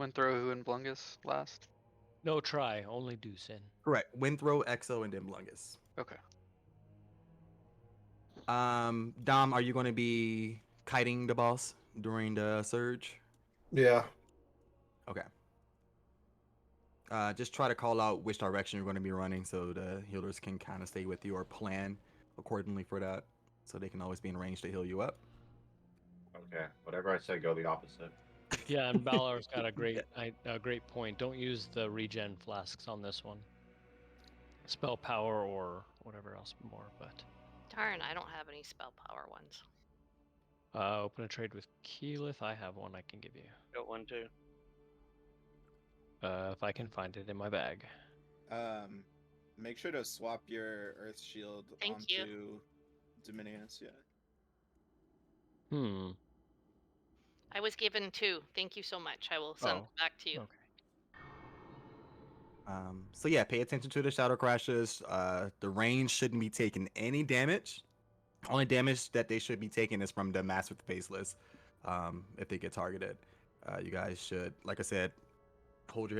Windthrow, who, and Blungus last? No try, only do sin. Correct. Windthrow, Exo, and then Blungus. Okay. Dom, are you going to be kiting the boss during the surge? Yeah. Okay. Just try to call out which direction you're going to be running so the healers can kind of stay with you or plan accordingly for that, so they can always be in range to heal you up. Okay. Whatever I say, go the opposite. Yeah, and Balor's got a great point. Don't use the regen flasks on this one. Spell power or whatever else more, but Darn, I don't have any spell power ones. open a trade with Keyleth. I have one I can give you. Got one too. If I can find it in my bag. Make sure to swap your Earth Shield Thank you. onto Dominius. Yeah. I was given 2. Thank you so much. I will send Oh, them back to you. okay. So yeah, pay attention to the shadow crashes. The range shouldn't be taking any damage. Only damage that they should be taking is from the mass with the faceless. If they get targeted, you guys should, like I said, hold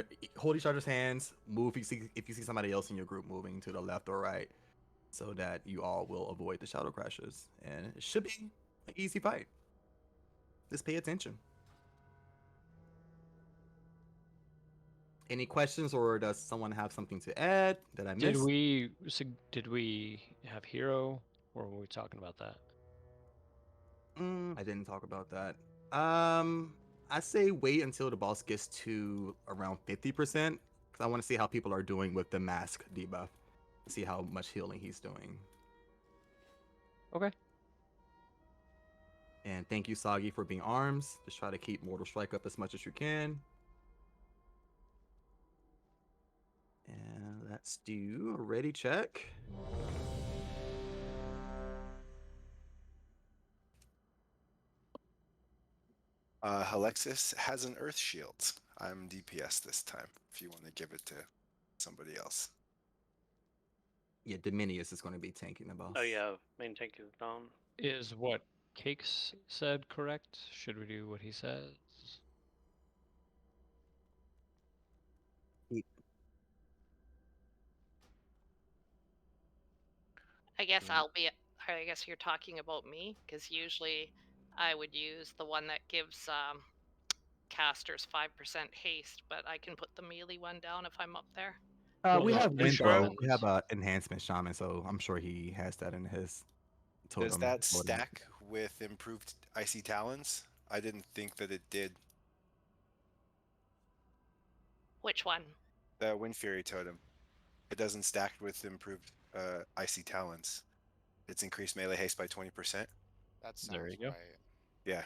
each other's hands. Move if you see somebody else in your group moving to the left or right, so that you all will avoid the shadow crashes. And it should be an easy fight. Just pay attention. Any questions, or does someone have something to add that I missed? Did we have hero, or were we talking about that? I didn't talk about that. I say wait until the boss gets to around 50%, because I want to see how people are doing with the mask debuff. See how much healing he's doing. Okay. And thank you, Sagi, for being arms. Just try to keep Mortal Strike up as much as you can. And let's do a ready check. Alexis has an Earth Shield. I'm DPS this time, if you want to give it to somebody else. Yeah, Dominius is going to be tanking the boss. Oh yeah, main tank is Dom. Is what Cakes said correct? Should we do what he says? I guess I guess you're talking about me, because usually I would use the one that gives casters 5% haste, but I can put the melee one down if I'm up there. We Well, have the Windthrow. shamans. We have enhancement shaman, so I'm sure he has that in his totem. Does that stack with improved Icy Talons? I didn't think that it did. Which one? The Wind Fury totem. It doesn't stack with improved Icy Talons. It's increased melee haste by 20%. That sounds There you go. right. Yeah.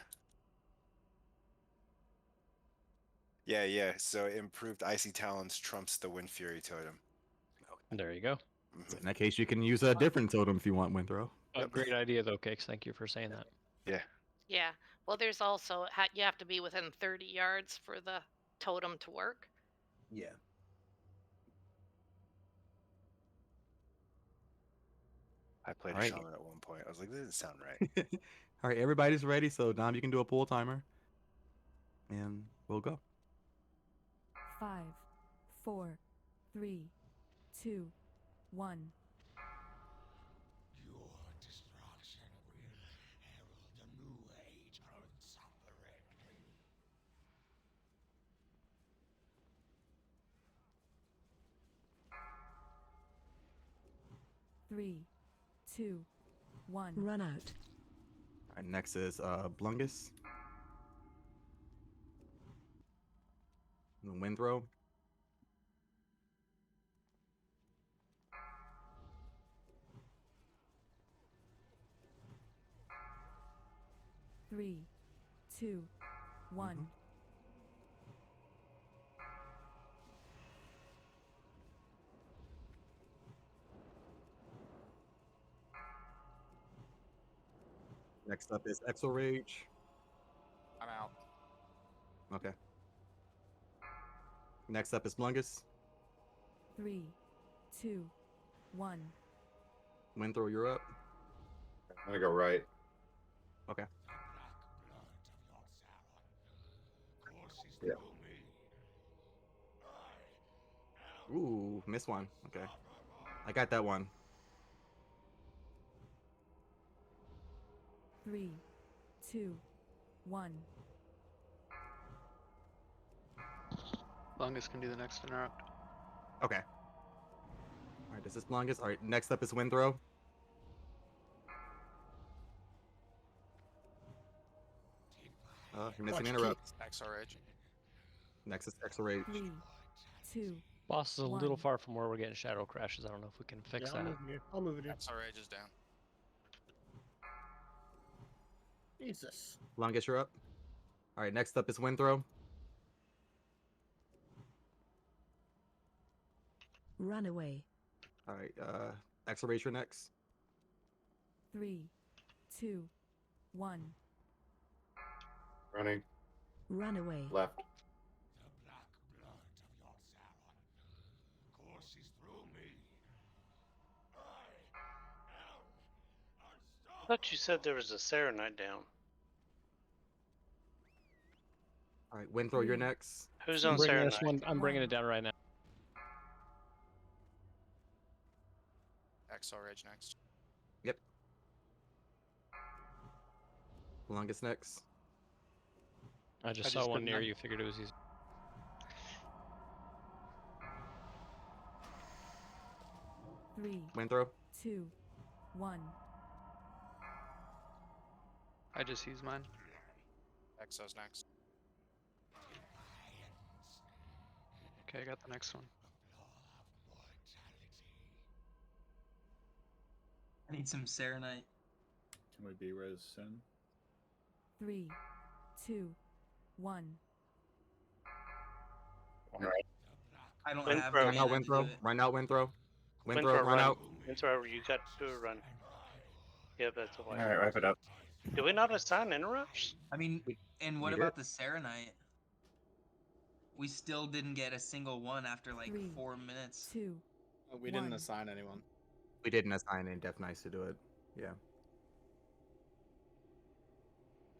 Yeah. So improved Icy Talons trumps the Wind Fury totem. There you go. So in that case, you can use a different totem if you want, Windthrow. Great idea, though, Cakes. Thank you for saying that. Yeah. Yeah. Well, there's also you have to be within 30 yards for the totem to work. Yeah. I played All right. a shaman at one point. I was like, this doesn't sound right. All right, everybody's ready. So Dom, you can do a pull timer, and we'll go. 5, 4, 3, 2, 1. Your destruction will herald a new age of suffering. 3, 2, 1. Run out. All right, next is Blungus. And Windthrow. Three, two, one. Next up is Exo Rage. I'm out. Okay. Next up is Blungus. 3, 2, 1. Windthrow, you're up. I'm gonna go right. Okay. The black blood of your Sauron courses Yeah. through me. Ooh, missed one. Okay. I got that one. 3, 2, 1. Bungus can do the next interrupt. Okay. All right, this is longest. All right, next up is Windthrow. You're missing Watch interrupt. XR Edge. Next is XRH. 3, 2, Boss is a little 1. far from where we're getting shadow crashes. I don't know if we can fix Yeah, that. I'll move it here. XR Edge is down. Jesus. Longest, you're up. All right, next up is Windthrow. Runaway. All right, XRH, you're next. 3, 2, 1. Running. Runaway. Left. The black blood of your Zaron courses through me. I am I thought you said there was a Serenite down. All right, Windthrow, you're next. Who's I'm on bringing this Serenite? one. I'm bringing it down right now. XR Edge next. Yep. Longest next. I just I saw just one put near none. you. Figured it was easy. Three, Windthrow. 2, 1. I just used mine. XO's next. Okay, I got the next one. I need some Serenite. Can we be res soon? 3, 2, 1. I don't Windthrow. have the Run out, mana to do Windthrow. it. Run out, Windthrow. Windthrow, Windthrow, run out. Windthrow, you got to run. Yep, that's a white. Alright, wrap it up. Did we not assign interrupts? I mean, and what we about did. the Serenite? We still didn't get a single one after like 3, 4 minutes. 2, We didn't 1. assign anyone. We didn't assign in Def Nice to do it. Yeah.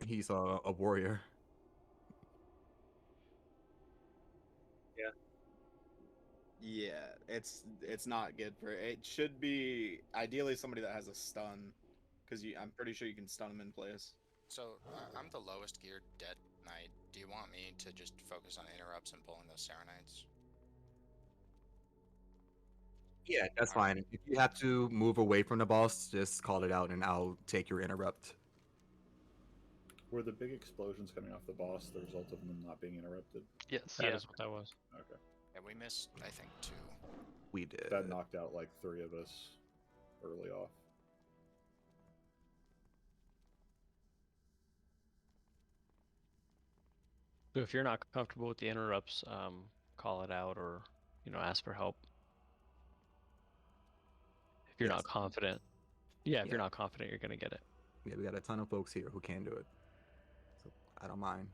He's a warrior. Yeah, it's not good for it. Should be ideally somebody that has a stun, because I'm pretty sure you can stun them in place. So I'm the lowest geared Dead Knight. Do you want me to just focus on interrupts and pulling those Serenites? Yeah, that's fine. If you have to move away from the boss, just call it out and I'll take your interrupt. Were the big explosions coming off the boss the result of them not being interrupted? Yes. That is what that was. Okay. Yeah, we missed, I think, 2. We did. That knocked out like 3 of us early off. So if you're not comfortable with the interrupts, call it out or ask for help. If you're not confident, if you're not confident, you're gonna get it. Yeah, we got a ton of folks here who can do it. So I don't mind.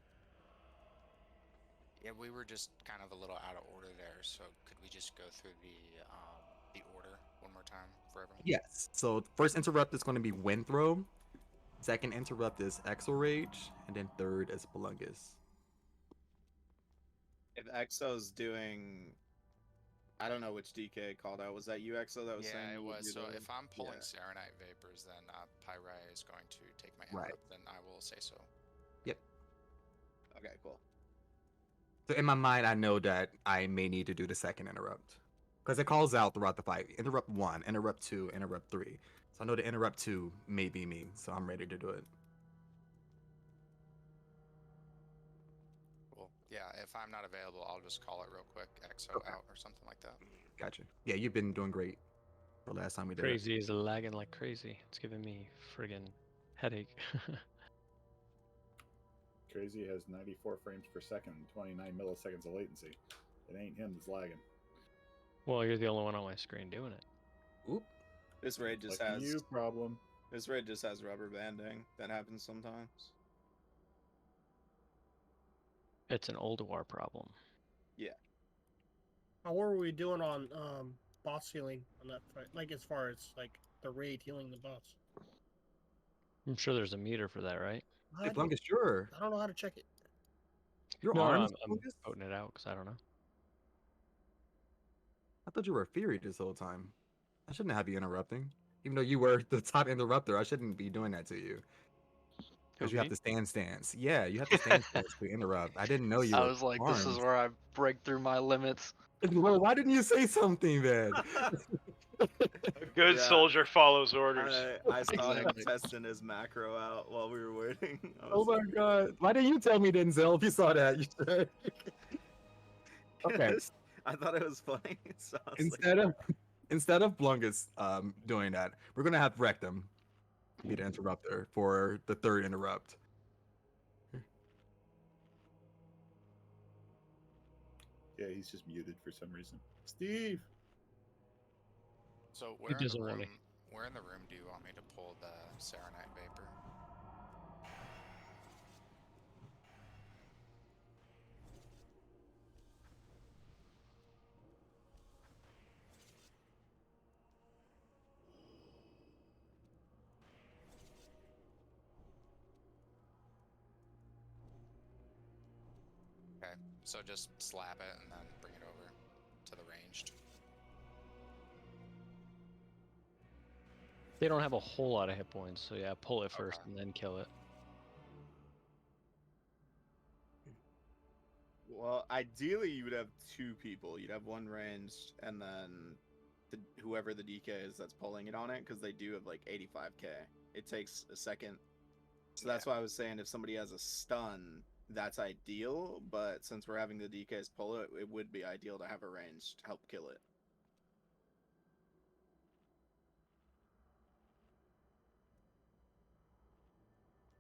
Yeah, we were just kind of a little out of order there, so could we just go through the order one more time for everyone? Yes. So first interrupt is going to be Windthrow. Second interrupt is Exo Rage, and then third is Belungus. If Exo's doing, I don't know which DK called out. Was that you, Exo, that was saying? Yeah, it you would was. do So the- if I'm pulling yeah. Serenite Vapors, then Pyrai is going to take my Right. interrupt, then I will say so. Yep. Okay, cool. So in my mind, I know that I may need to do the second interrupt. Because it calls out throughout the fight. Interrupt 1, interrupt 2, interrupt 3. So I know the interrupt 2 may be me, so I'm ready to do it. Cool. Yeah, if I'm not available, I'll just call it real quick, Exo out or something like that. Gotcha. Yeah, you've been doing great for last time we did Crazy is lagging like crazy. It's giving me friggin' headache. Crazy has 94 frames per second, 29 milliseconds of latency. It ain't him that's lagging. Well, you're the only one on my screen doing it. Oop. This raid just Like has you problem. This raid just has rubber banding. That happens sometimes. It's an old war problem. Yeah. How were we doing on boss healing on that fight? Like as far as like the raid healing the boss. I'm sure there's a meter for that, right? Hey, Belungus, sure. I don't know how to check it. Your arms, I'm, I'm Belungus? voting it out because I don't know. I thought you were a Fury this whole time. I shouldn't have you interrupting. Even though you were the top interrupter, I shouldn't be doing that to you. Who, Because you have me? to stand stance. Yeah, you have to stand stance to interrupt. I didn't know you I were was like, this is armed. where I break through my limits. Well, why didn't you say something then? A good Yeah, soldier follows orders. I saw him Exactly. testing his macro out while we were waiting. I Oh was my like, god. Why didn't you tell me then, Zell? If you saw that, you should. Okay. I thought it was funny. So I was like, Instead of Blungus doing that, we're gonna have Rectum be the interrupter for the third interrupt. Yeah, he's just muted for some reason. Steve. So He doesn't want to. where in the room do you want me to pull the Serenite Vapor? Okay, so just slap it and then bring it over to the ranged. They don't have a whole lot of hit points, so yeah, pull it first and then kill it. well, ideally you would have two people. You'd have one ranged, and then whoever the DK is that's pulling it on it, because they do have like 85k. It takes a second. So that's why I was saying if somebody has a stun, that's ideal. But since we're having the DKs pull it, it would be ideal to have a ranged help kill it.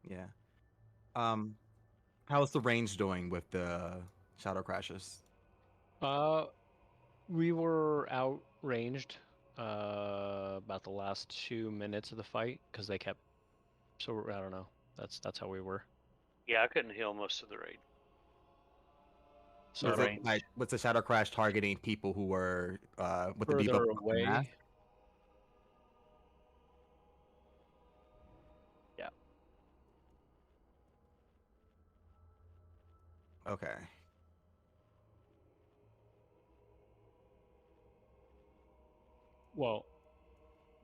Yeah. How's the range doing with the shadow crashes? We were outranged about the last 2 minutes of the fight because they kept. So I don't know. That's how we were. Yeah, I couldn't heal most of the raid. So Was it like what's the shadow crash targeting people who were with the further debuff of the away. mask? Yeah. Okay. Well,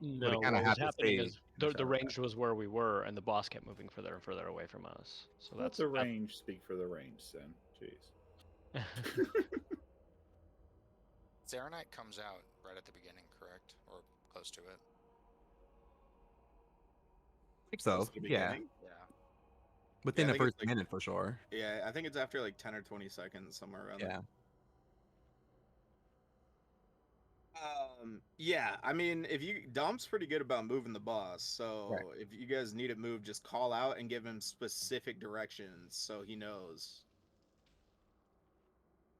But no. it kinda What was have to happening stay is in the the shadow range was where we were, and the boss kept moving further and further away from us. So Let that's the range speak for the range, Sin. Jeez. Serenite comes out right at the beginning, correct? Or close to it? I think so. Close to the Yeah. beginning? Yeah. Within I the think it's first minute for sure. Yeah, I think it's after like 10 or 20 seconds, somewhere around there. Yeah. Yeah, I mean, if you Dom's pretty good about moving the boss, so Right. if you guys need it moved, just call out and give him specific directions so he knows.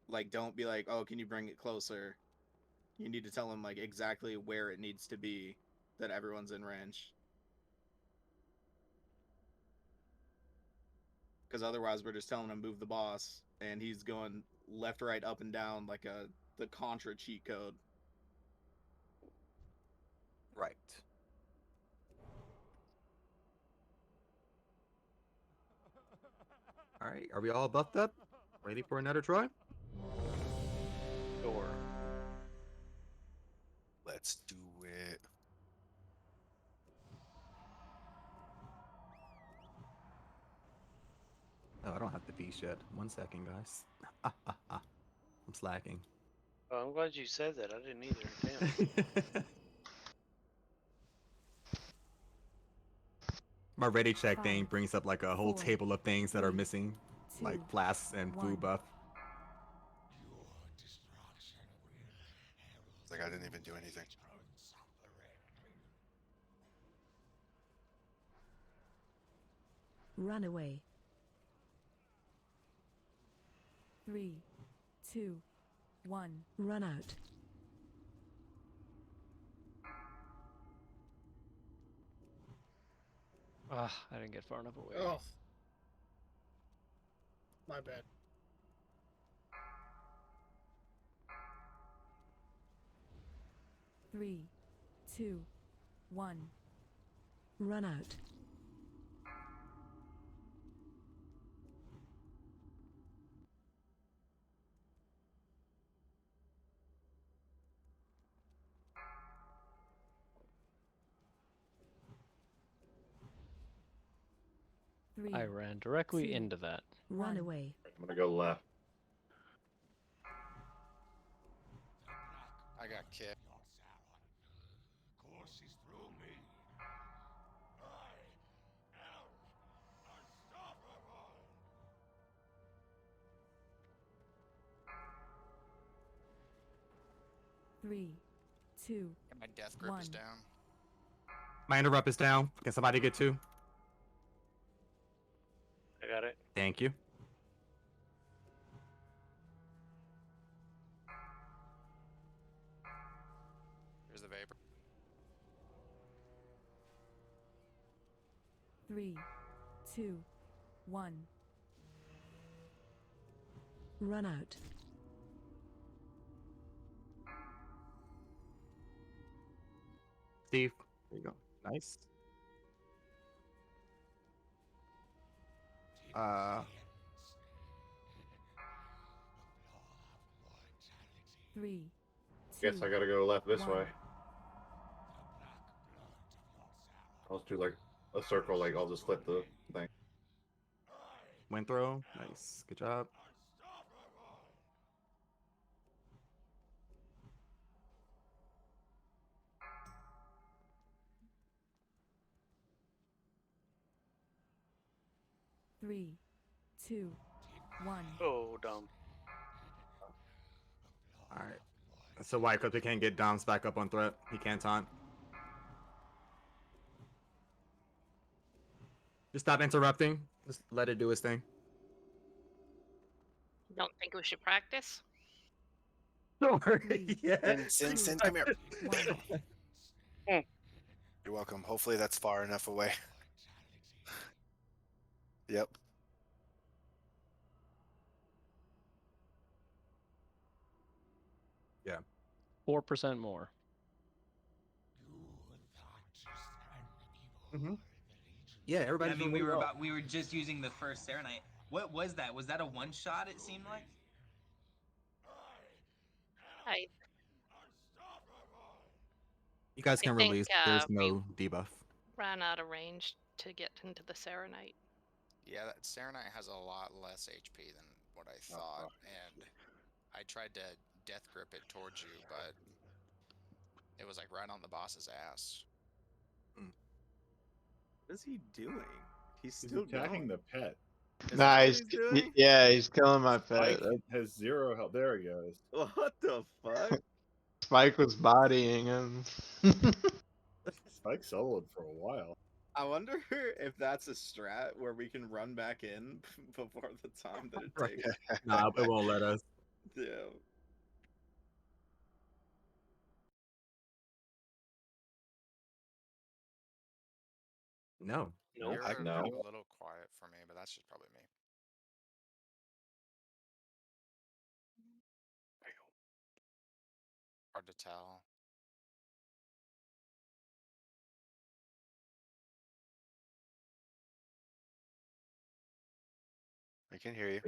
Like, don't be like, oh, can you bring it closer? You need to tell him like exactly where it needs to be, that everyone's in range. Because otherwise, we're just telling him move the boss, and he's going left, right, up, and down like the Contra cheat code. Right. All right. Are we all buffed up? Ready for another try? Sure. Let's do it. Oh, I don't have the piece yet. 1 second, guys. I'm slacking. Oh, I'm glad you said that. I didn't either. Damn. My ready check thing brings up like a whole 4, table of things that are 3, missing, like 2, flasks and 1. food buff. It's like I didn't even do anything. Run away. 3, 2, 1. Run out. I didn't get far enough away. Oh. My bad. Three, 2, 1. Run out. 3, I ran directly 2, into that. Run away. I'm gonna go left. I got kicked. Courses through me. I am unstoppable. 3, 2, My death grip is 1. down. My interrupt is down. Can somebody get 2? I got it. Thank you. Here's the vapor. 3, 2, 1. Run out. Steve, there you go. Nice. Three. Guess I gotta go left this 1. way. I'll just do like a circle, like I'll just flip the thing. Wind throw. Nice. Good job. Three, 2, 1. Oh, dumb. All right. So why? Because we can't get Dom's back up on threat. He can't taunt. Just stop interrupting. Just let it do its thing. Don't think we should practice? Sure. 3, Yeah. Sin, come here. 1. You're welcome. Hopefully that's far enough away. Yep. Yeah. 4% more. Mm-hmm. Yeah, I everybody's mean, doing really well. we were just using the first Serenite. What was that? Was that a one shot? It seemed like. You guys I can think release. There's no debuff. ran out of range to get into the Serenite. Yeah, that Serenite has a lot less HP than what I thought, and I tried to death grip it towards you, but it was like right on the boss's ass. What is he doing? He's He's still attacking going. the pet. Is that what Nice. he's doing? Yeah, he's killing my pet. Spike has 0 health. There he goes. What the fuck? Spike was bodying him. Spike soloed for a while. I wonder if that's a strat where we can run back in before the time that it takes. Nah, it won't let us. Yeah. No. You're I know. a little quiet for me, but that's just probably me. Hard to tell. I can hear you.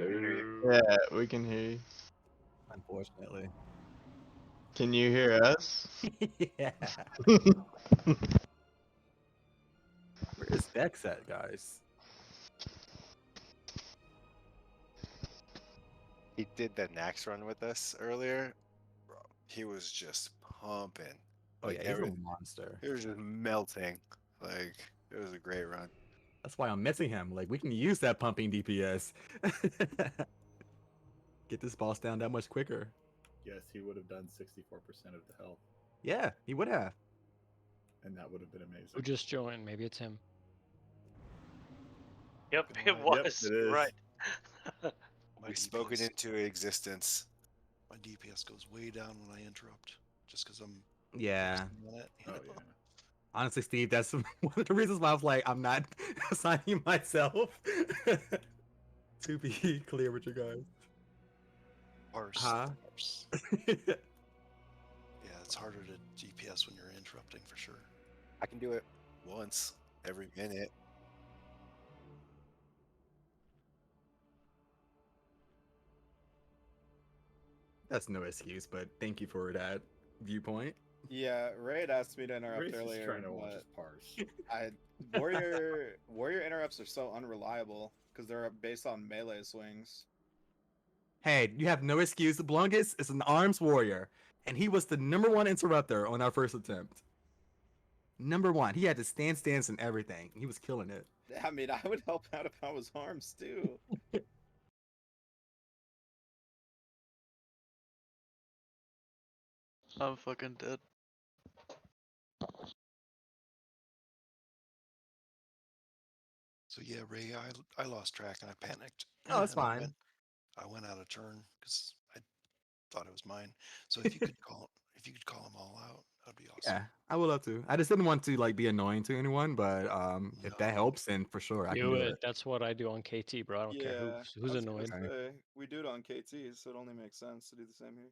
Yeah, we can hear you. Unfortunately. Can you hear us? Yeah. Where is Dex at, guys? He did that Nax run with us earlier. Bro, he was just pumping. Oh yeah, he's a monster. He was just melting. Like, it was a great run. That's why I'm missing him. Like, we can use that pumping DPS. Get this boss down that much quicker. Yes, he would have done 64% of the health, Yeah, he would have. and that would have been amazing. Who just joined? Maybe it's him. Yep, it was. Yep, it is. Right. We spoke it into existence. My DPS goes way down when I interrupt, just because I'm. Yeah. On it, Oh know? yeah. Honestly, Steve, that's one of the reasons why I was like, I'm not assigning myself to be clear with you guys. Parse. Huh? Parse. Yeah, it's harder to DPS when you're interrupting for sure. I can do it once every minute. That's no excuse, but thank you for that viewpoint. Yeah, Raid asked me to interrupt Ray's just earlier, trying to watch but us parse. warrior interrupts are so unreliable because they're based on melee swings. Hey, you have no excuse. Blungus is an arms warrior, and he was the #1 interrupter on our first attempt. #1. He had to stand stance and everything. He was killing it. I mean, I would help out if I was arms too. I'm fucking dead. So yeah, Ray, I lost track and I panicked. Oh, it's And fine. I went out of turn because I thought it was mine. So if you could call them all out, that'd be awesome. Yeah, I would love to. I just didn't want to like be annoying to anyone, but if that helps, then for sure I can Do do it. it. That's what I do on KT, bro. I don't care Yeah, who's I was gonna annoyed. say, we do it on KT, so it only makes sense to do the same here.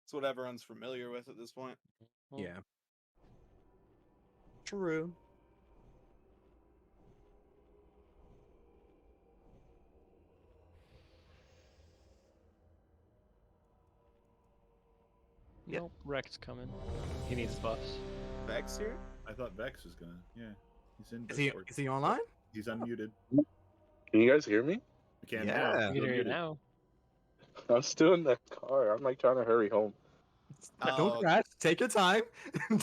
It's what everyone's familiar with at this point. Yeah. True. Yep. Nope, Rex coming. He needs buffs. Vex here? I thought Vex was gonna. Yeah, he's in Is he Discord. is he online? He's unmuted. Can you guys hear me? We can Yeah. now. We He's can hear you unmuted. now. I'm still in the car. I'm like trying to hurry home. Don't crash. Take your time.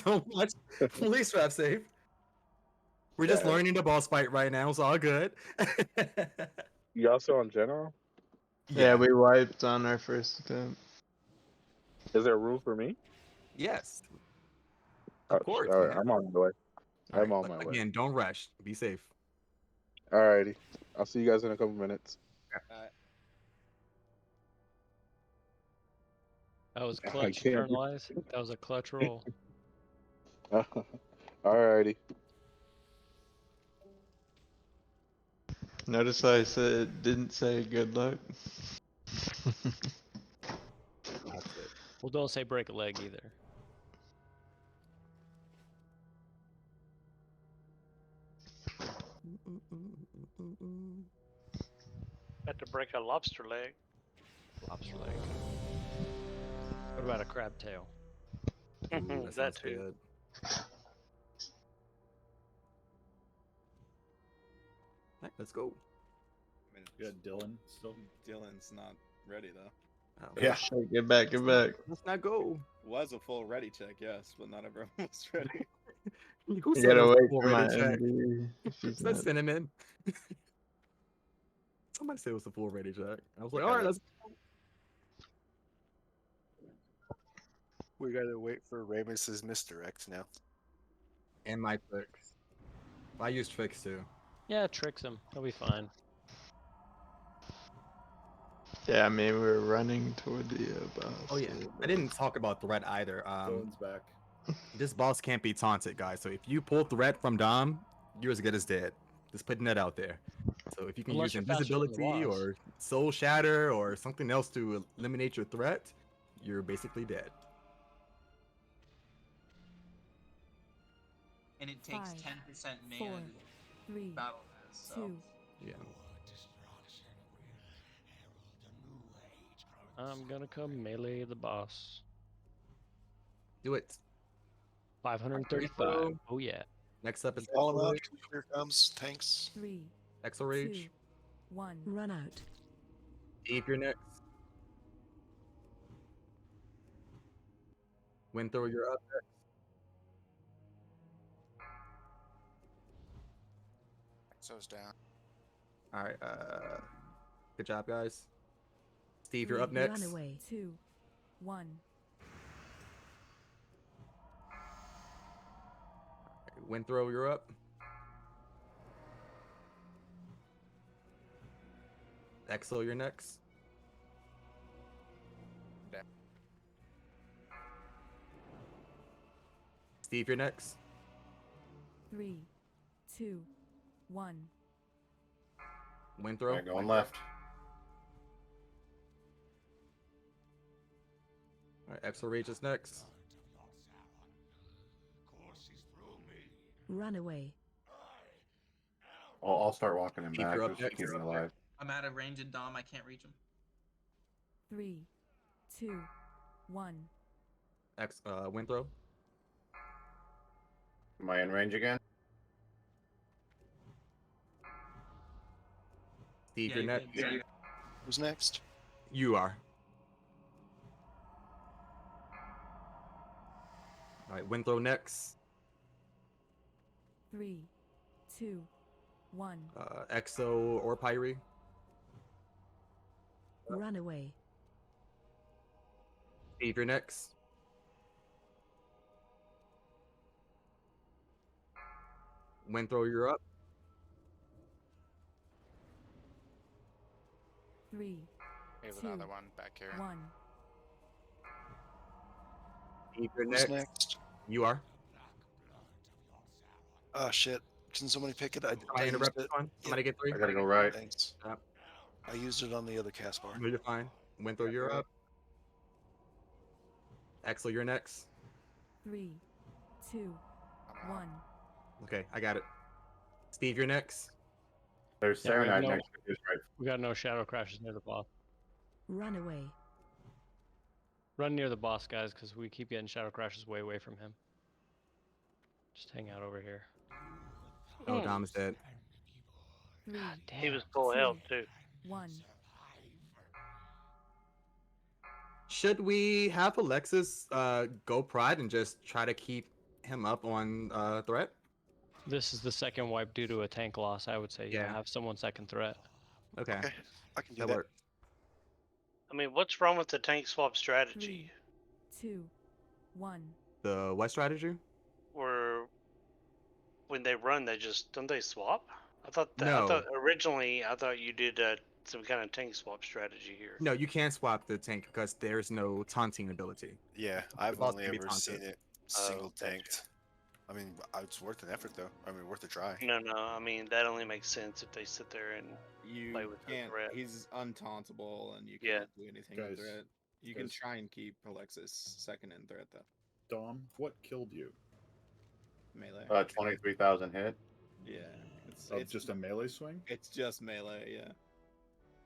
Don't watch. Please drive safe. We're just Yeah. learning the boss fight right now. It's all good. You also on general? Yeah, we wiped on our first attempt. Is there room for me? Yes. Of course. All right, I'm on my way. All I'm right, on my way. again, don't rush. Be safe. Alrighty. I'll see you guys in a couple minutes. That was I clutch, can't. internalize. That was a clutch roll. Alrighty. Notice I said didn't say good luck. That's it. Well, don't say break a leg either. Had to break a lobster leg. Lobster leg. What about a crab tail? Ooh, That sounds too. good. All right, let's go. I mean, You got Dylan still. Dylan's not ready though. Oh, Yeah. Get back, get back. Let's not go. Was a full ready check, yes, but not everyone was ready. Who You said it gotta was wait for already my check? MD. if she's That's not- cinnamon. Somebody said it was a full ready check. I was like, We all right, gotta- let's. We gotta wait for Ramus's misdirect now. And my tricks. I use tricks too. Yeah, tricks him. He'll be fine. Yeah, I mean we're running toward the boss. Oh yeah, I didn't talk about threat either. Dylan's back. This boss can't be taunted, guys. So if you pull threat from Dom, you're as good as dead. Just putting that out there. So if you can Unless use you're faster than the invisibility boss. or soul shatter or something else to eliminate your threat, you're basically dead. And it takes 5, 10% mana 4, to 3, battle this, so. 2. Yeah. I'm gonna come melee the boss. Do it. 535. Oh yeah. Next up is Call him Exo out. Rage. Here comes tanks. 3, Exo Rage. 2, 1. Run out. Steve, you're next. Windthrower, you're up next. Exo's down. All right. Good job, guys. Steve, you're up 3, next. Run away. 2, 1. Windthrow, you're up. Exo, you're next. Down. Steve, you're next. 3, 2, 1. Windthrow. Alright, going left. All right, Exo Rage is next. Run away. I'll start walking him Keep back her up just to next. keep him alive. I'm out of range of Dom. I can't reach him. 3, 2, 1. Winthrop. Am I in range again? Steve, Yeah, you're you're next. good. Who's next? You are. All right, Winthrop next. 3, 2, 1. Exo or Pyre. Run away. Steve, you're next. Winthrop, you're up. 3, We have 2, another one back here. 1. Steve, you're Who's next. next? You are. Oh shit! Can somebody pick it? I Somebody used interrupt it. this one. Somebody get 3. I gotta go right. Thanks. Yep. I used it on the other cast bar. No, you're fine. Winthrop, you're up. Axel, you're next. 3, 2, 1. Okay, I got it. Steve, you're next. There's Yeah, we have Serenade no- next to his right. We got no shadow crashes near the boss. Run away. Run near the boss, guys, because we keep getting shadow crashes way away from him. Just hang out over here. Oh, Dom is dead. 3, He was full 2, health too. 1. Should we have Alexis go Pride and just try to keep him up on threat? This is the second wipe due to a tank loss. I would say, yeah, Yeah. have someone second threat. Okay. Okay, I can do That that. works. I mean, what's wrong with the tank swap strategy? 2, 1. The what strategy? Where when they run, they just don't they swap? I thought No. originally I thought you did some kind of tank swap strategy here. No, you can't swap the tank because there's no taunting ability. Yeah, I've boss only can be ever taunted. seen it Oh, single gotcha. tanked. I mean, it's worth an effort though. I mean, worth a try. No, I mean that only makes sense if they sit there and You play with the can't. threat. He's untauntable, and you Yeah. can't do anything in Guys, threat. You can guys. try and keep Alexis second in threat though. Dom, what killed you? Melee. 23,000 hit. Yeah. It's Just a melee swing? It's just melee. Yeah.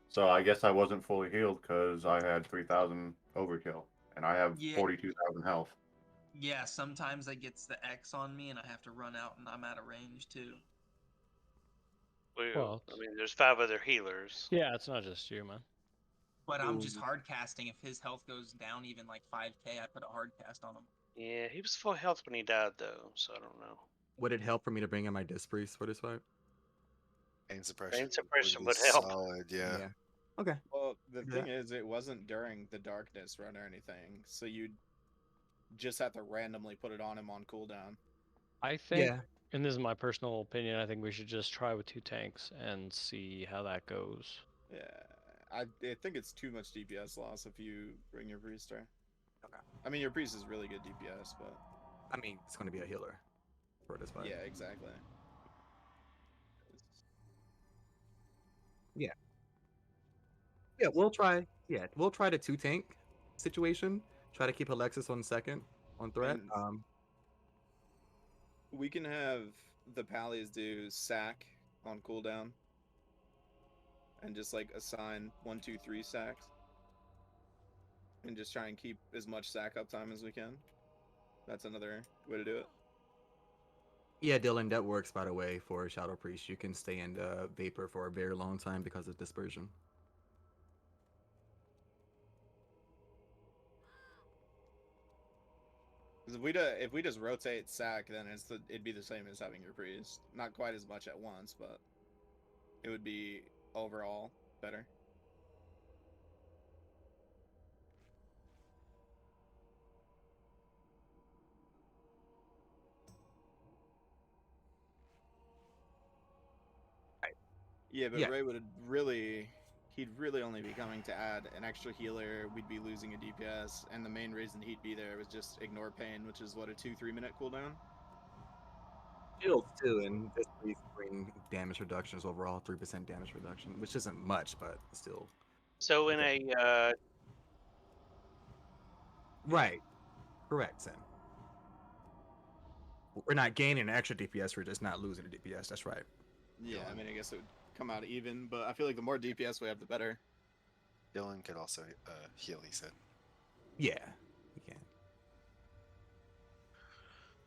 So I guess I wasn't fully healed because I had 3,000 overkill, and I have Yeah. 42,000 health. Yeah, sometimes it gets the X on me and I have to run out and I'm out of range too. Well, I mean, there's 5 other healers. Yeah, it's not just you, man. But I'm just Ooh. hard casting. If his health goes down even like 5k, I put a hard cast on him. Yeah, he was full health when he died though, so I don't know. Would it help for me to bring in my Disc Priest for this fight? Pain suppression. Pain suppression be would help. Solid, yeah. Okay. Well, the Yeah. thing is, it wasn't during the darkness run or anything, so you'd just have to randomly put it on him on cooldown. I think, Yeah. and this is my personal opinion, I think we should just try with 2 tanks and see how that goes. Yeah, I think it's too much DPS loss if you bring your priest there. Okay. I mean, your priest is really good DPS, but I mean, it's going to be a healer for this fight. yeah, exactly. Yeah. Yeah, we'll try. Yeah, we'll try the 2 tank situation. Try to keep Alexis on second on threat. And we can have the pallies do sack on cooldown, and just like assign 1, 2, 3 sacks, and just try and keep as much sack uptime as we can. That's another way to do it. Yeah, Dylan, that works, by the way, for Shadow Priest. You can stay in the Vapor for a very long time because of dispersion. Because if we just rotate sack, then it'd be the same as having your priest. Not quite as much at once, but it would be overall better. Yeah, but Yeah. Ray he'd really only be coming to add an extra healer. We'd be losing a DPS, and the main reason he'd be there was just ignore pain, which is what, a 2-3 minute cooldown. Shields too, and Disc Priest bring damage reductions overall, 3% damage reduction, which isn't much, but still. So in a Right. Correct, Sam. We're not gaining extra DPS, we're just not losing the DPS. That's right. Yeah, I mean, I guess it would come out even, but I feel like the more DPS we have, the better. Dylan could also heal, he said. Yeah, you can.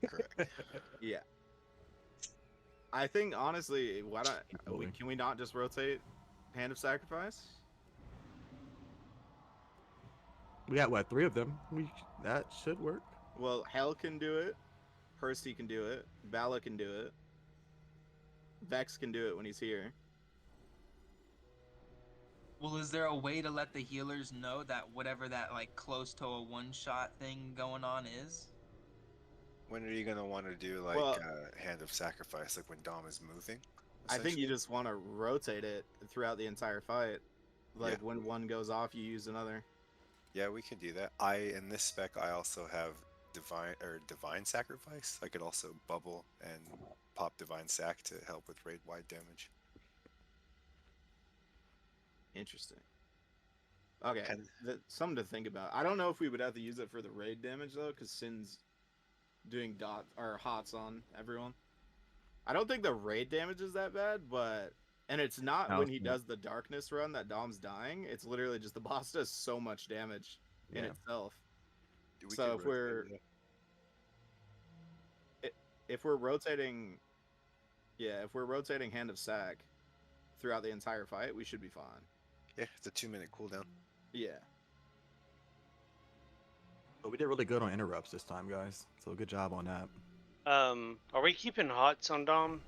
Correct. Yeah. I think honestly, why don't Building. can we not just rotate Hand of Sacrifice? We got what, 3 of them? That should work. Well, Hell can do it. Percy can do it. Bala can do it. Vex can do it when he's here. Well, is there a way to let the healers know that whatever that like close to a one-shot thing going on is? When are you gonna want to do like Well- Hand of Sacrifice, like when Dom is moving? I think you essentially? just want to rotate it throughout the entire fight. Like Yeah. when one goes off, you use another. Yeah, we can do that. In this spec, I also have divine sacrifice. I could also bubble and pop divine sac to help with raid wide damage. Interesting. Okay, And- something to think about. I don't know if we would have to use it for the raid damage though, because Sin's doing hots on everyone. I don't think the raid damage is that bad, and it's not No, when it's he not. does the darkness run that Dom's dying. It's literally just the boss does so much damage in Yeah. itself. We So could if rotate it. if we're rotating, if we're rotating Hand of Sac throughout the entire fight, we should be fine. Yeah, it's a 2-minute cooldown. Yeah. But we did really good on interrupts this time, guys. So good job on that. Are we keeping hots on Dom?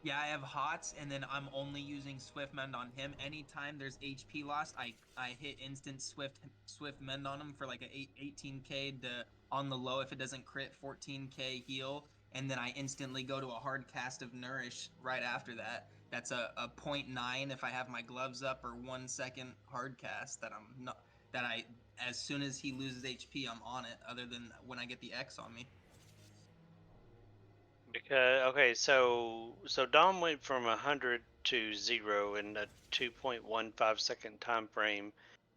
Yeah, I have hots, and then I'm only using swift mend on him. Anytime there's HP lost, I hit instant swift mend on him for like a 18k to on the low. If it doesn't crit, 14k heal, and then I instantly go to a hard cast of nourish right after that. That's a 0.9 if I have my gloves up, or 1 second hard cast that I'm not that I as soon as he loses HP I'm on it. Other than when I get the X on me. Because okay, so Dom went from 100 to 0 in a 2.15 second time frame,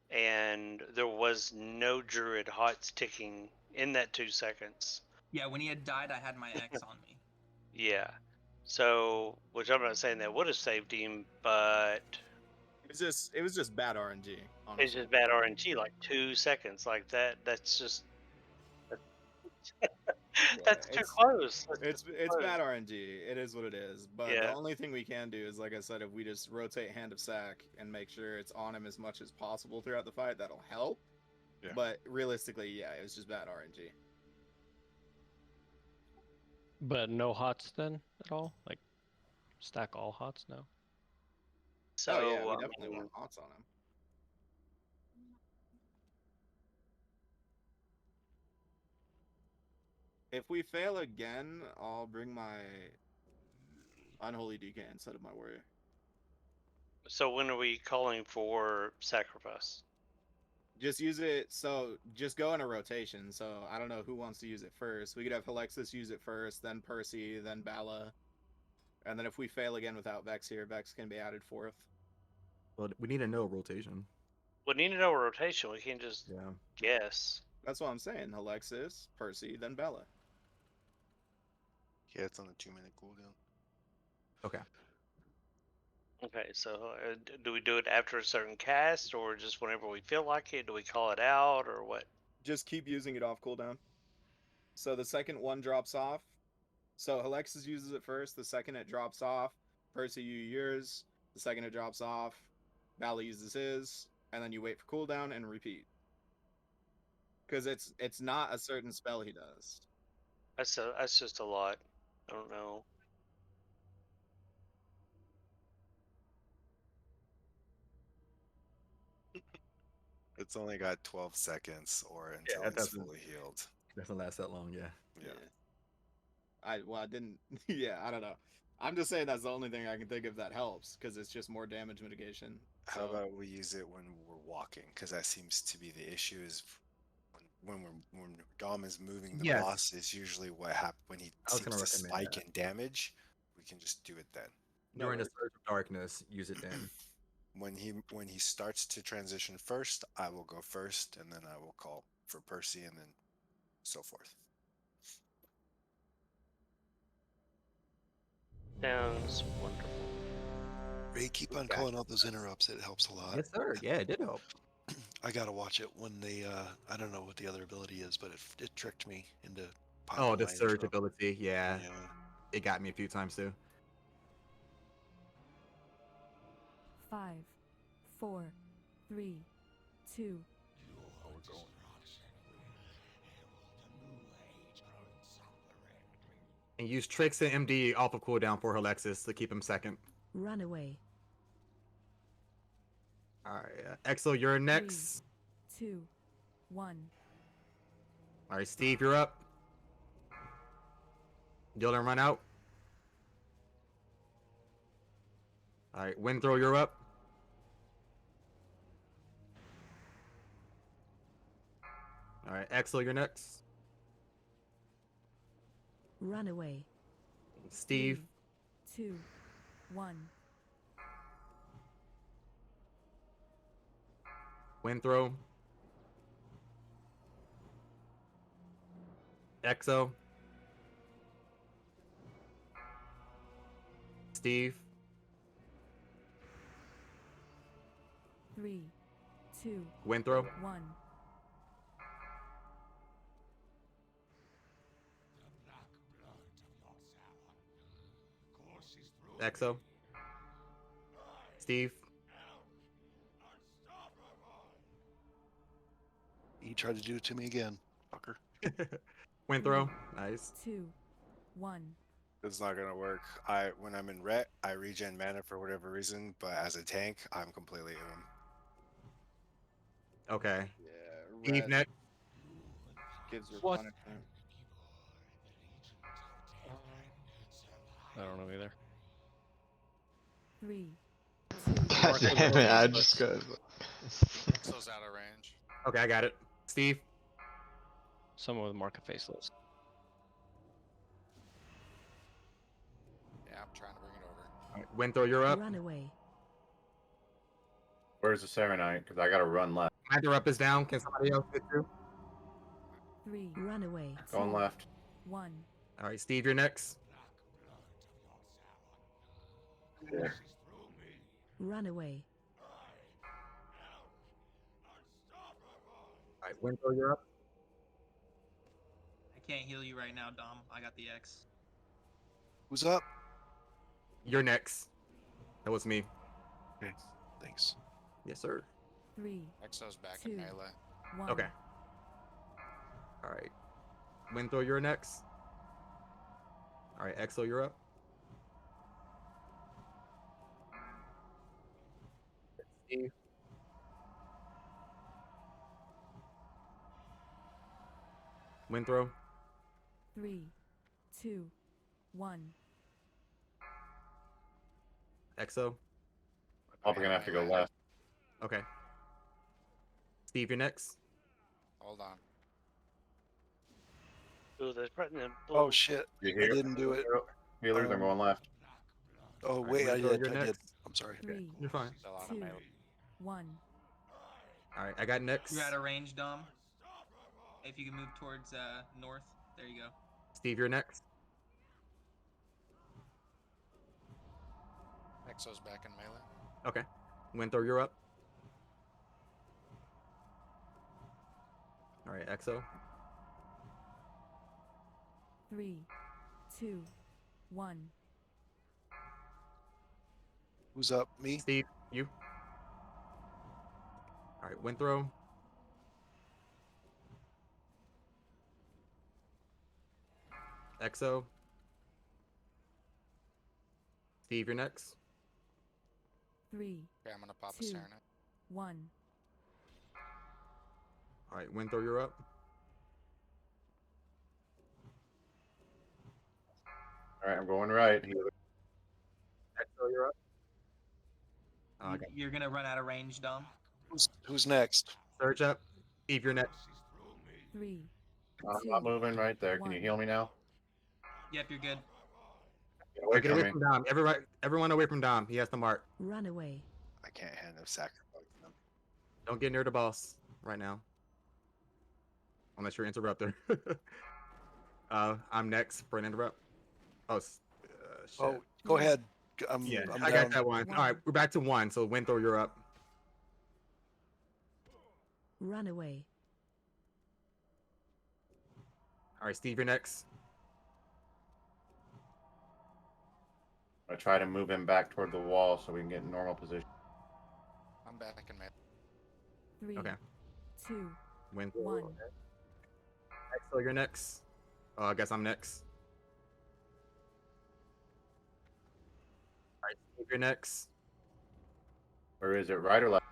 and there was no Druid hots ticking in that 2 seconds. Yeah, when he had died, I had my X on me. Yeah. So, which I'm not saying that would have saved him, but It was just bad RNG. Honestly. it's just bad RNG. Like 2 seconds, like that. That's just that's too close. It's bad RNG. It is what it is. But the Yeah. only thing we can do is, like I said, if we just rotate Hand of Sac and make sure it's on him as much as possible throughout the fight, that'll help. Yeah. But realistically, yeah, it was just bad RNG. But no hots then at all? Like stack all hots now? So oh yeah, we definitely want hots on him. If we fail again, I'll bring my Unholy DK instead of my Warrior. So when are we calling for sacrifice? Just use it, so just go in a rotation. So I don't know who wants to use it first. We could have Alexis use it first, then Percy, then Bala. And then if we fail again without Vex here, Vex can be added fourth. Well, we need to know rotation. We need to know a rotation. We can't just guess. That's what I'm saying. Alexis, Percy, then Bella. Yeah, it's on a 2-minute cooldown. Okay. Okay, so do we do it after a certain cast, or just whenever we feel like it? Do we call it out, or what? Just keep using it off cooldown. So the second one drops off. So Alexis uses it first. The second it drops off, Percy you yours. The second it drops off, Bala uses his, and then you wait for cooldown and repeat. Because it's not a certain spell he does. That's just a lot. I don't know. It's only got 12 seconds or until that he's doesn't- fully healed. Doesn't last that long, yeah. Yeah. I didn't. Yeah, I don't know. I'm just saying that's the only thing I can think of that helps because it's just more damage mitigation. How about we use it when we're walking? Because that seems to be the issue. Is when Dom is moving the Yes. boss is usually what happens when he I was seems gonna to recommend spike that. in damage. We can just do it then. During the surge of darkness, use it then. When he starts to transition first, I will go first, and then I will call for Percy, and then so forth. Sounds wonderful. Ray, keep on calling out those interrupts. It helps a lot. Yes, sir. Yeah, it did help. I gotta watch it when they. I don't know what the other ability is, but it tricked me into popping Oh, the my surge intro. ability. Yeah. Yeah. It got me a few times too. 5, 4, 3, 2. And use tricks and MD off of cooldown for Alexis to keep him second. Runaway. All right, Exo, you're next. 3, 2, 1. All right, Steve, you're up. Dylan, run out. All right, Windthrow, you're up. All right, Exo, you're next. Runaway. Steve. 3, 2, 1. Windthrow. Exo. Steve. 3, 2, Windthrow. 1. Exo. Steve. He tried to do it to me again, fucker. Windthrow. Nice. 2, 1. It's not gonna work. When I'm in ret, I regen mana for whatever reason, but as a tank, I'm completely immune. Okay. Yeah. Steve, Red next. gives her What? punishment. I don't know either. 3, God damn it, I just got. Exo's out of range. Okay, I got it. Steve. Someone with mark a faceless. Yeah, I'm trying to bring it over. All right, Windthrow, you're up. Runaway. Where's the Serenite? Because I gotta run left. Either up is down. Can somebody else get through? 3. Runaway. Going 2, left. 1. All right, Steve, you're next. Yeah. Runaway. All right, Windthrow, you're up. I can't heal you right now, Dom. I got the X. Who's up? You're next. That was me. Okay, thanks. Yes, sir. 3, Exo's back 2, in melee. 1. Okay. All right. Windthrow, you're next. All right, Exo, you're up. Steve. Windthrow. 3, 2, 1. Exo. Probably gonna have to go left. Okay. Steve, you're next. Hold on. Ooh, there's pregnant. Oh shit! You I hear? didn't do it. Healers are going left. Oh wait, Windthrow, I did. you're I did. next. I'm sorry. 3, You're fine. Still out of 2, melee. 1. All right, I got next. You're out of range, Dom. If you can move towards north, there you go. Steve, you're next. Exo's back in melee. Okay. Windthrow, you're up. All right, Exo. 3, 2, 1. Who's up? Me? Steve, you. All right, Windthrow. Exo. Steve, you're next. 3, Okay, I'm gonna pop a 2, Serenite. 1. All right, Windthrow, you're up. All right, I'm going right. Exo, you're up. Oh, I got You're gonna run out of range, Dom. Who's next? Surge up. Steve, you're next. 3, I'm 2, not moving right there. Can you 1. heal me now? Yep, you're good. Get away Get from away me. from Dom. Everyone away from Dom. He has the mark. Runaway. I can't hand him sacrifice them. Don't get near the boss right now. Unless you're interrupter. I'm next for an interrupt. Oh, shit. Oh, go ahead. I'm Yeah, down. I got that one. All right, we're back to 1. So Windthrow, you're up. Run away. All right, Steve, you're next. I try to move him back toward the wall so we can get in normal position. I'm back in melee. 3, Okay. 2, Win. 1. Axel, you're next. Oh, I guess I'm next. All right, Steve, you're next. Or is it right or left?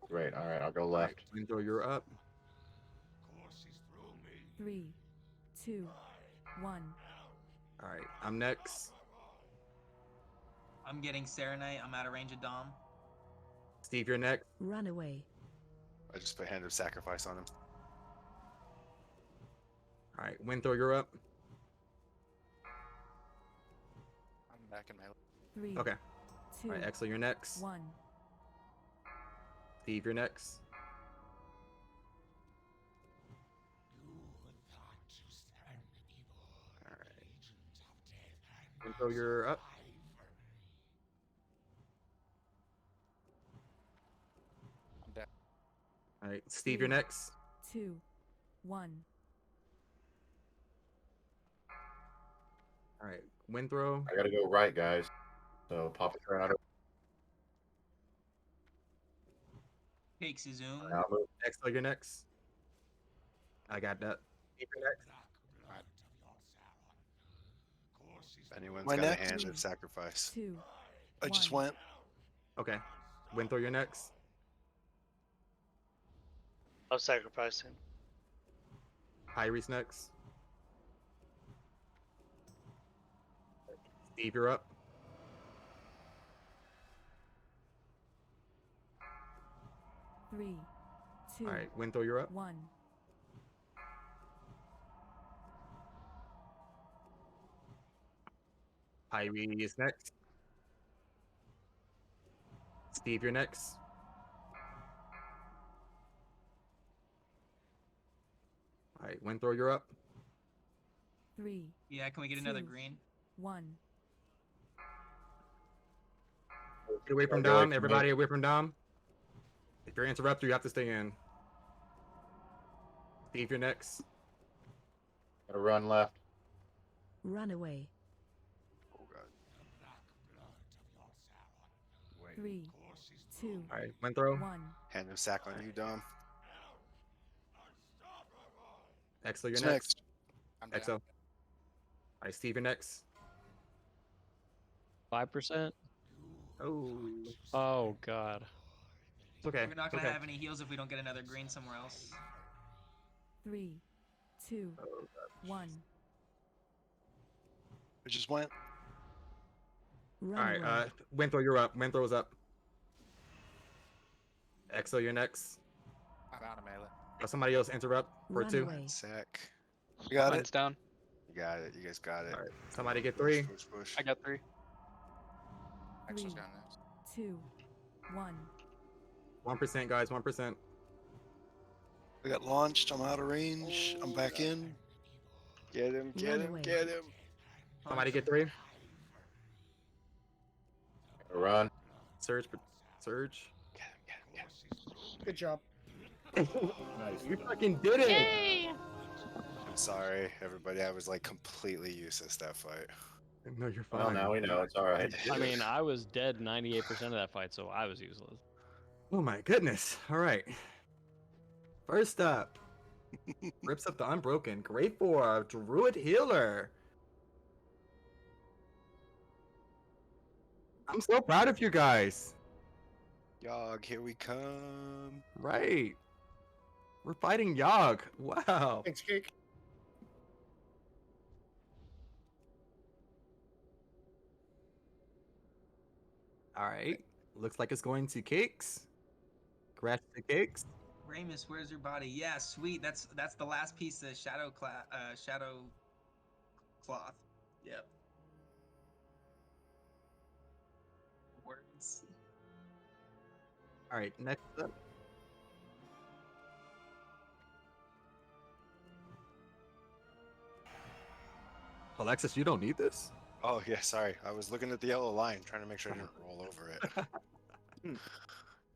Great. All right, I'll go left. Window, you're up. 3, 2, 1. All right, I'm next. I'm getting Serenite. I'm out of range of Dom. Steve, you're next. Run away. I just put Hand of Sacrifice on him. All right, Winthrow, you're up. I'm back in melee. 3, Okay. 2, All right, Axel, you're next. 1. Steve, you're next. All right. Winthrow, you're up. I'm dead. All right, Steve, you're next. 2, 1. All right, Winthrow. I gotta go right, guys. So pop a turn out of. Takes his zoom. I'll move. Axel, you're next. I got that. Steve, you're next. If anyone's My got next? a Hand of Sacrifice. 2. I just went. Okay. Winthrow, you're next. I'll sacrifice him. Hyre's next. Steve, you're up. Three, two, All right, Winthrow, you're up. 1. Hyre is next. Steve, you're next. All right, Winthrow, you're up. 3. Yeah, can we get another 2, green? 1. Get away from Get away Dom. from Everybody away from Dom. If you're interrupted, you have to stay in. Steve, you're next. Gotta run left. Run away. Oh god. 3, 2, All right, Winthrow. 1. Hand of Sack on you, Dom. Axel, you're What's next. I'm down. Axel. All right, Steve, you're next. 5%. Oh, Oh god. it's okay. We're not It's gonna okay. have any heals if we don't get another green somewhere else. 3, 2, 1. I just went. Run All right, away. Winthrow, you're up. Winthrow's up. Axel, you're next. I'm out of melee. Somebody else interrupt for Run 2. away. Sack. You got Mine's it. down. You got it. You guys got it. All right, somebody get 3. Push, push. I got 3. Axel's 3, going next. 2, 1. 1%, guys. 1%. I got launched. I'm out of range. I'm back in. Get him, get Run him, away. get him. Somebody get 3. Gotta run. Surge. Surge. Get him, get him, get him. Good job. Nice. You fucking did it. Yay! I'm sorry, everybody. I was like completely useless that fight. No, you're fine. Well, now we know it's all right. I mean, I was dead 98% of that fight, so I was useless. Oh my goodness. All right. First up, rips up the Unbroken. Great for Druid Healer. I'm so proud of you guys. Yog, here we come. Right. We're fighting Yogg. Wow. Thanks, Cake. All right. Looks like it's going to Cakes. Congrats to Cakes. Ramus, where's your body? Yeah, sweet. That's the last piece of shadow cloth. Yep. Words. All right. Next up. Alexis, you don't need this? Oh yeah, sorry. I was looking at the yellow line, trying to make sure I didn't roll over it.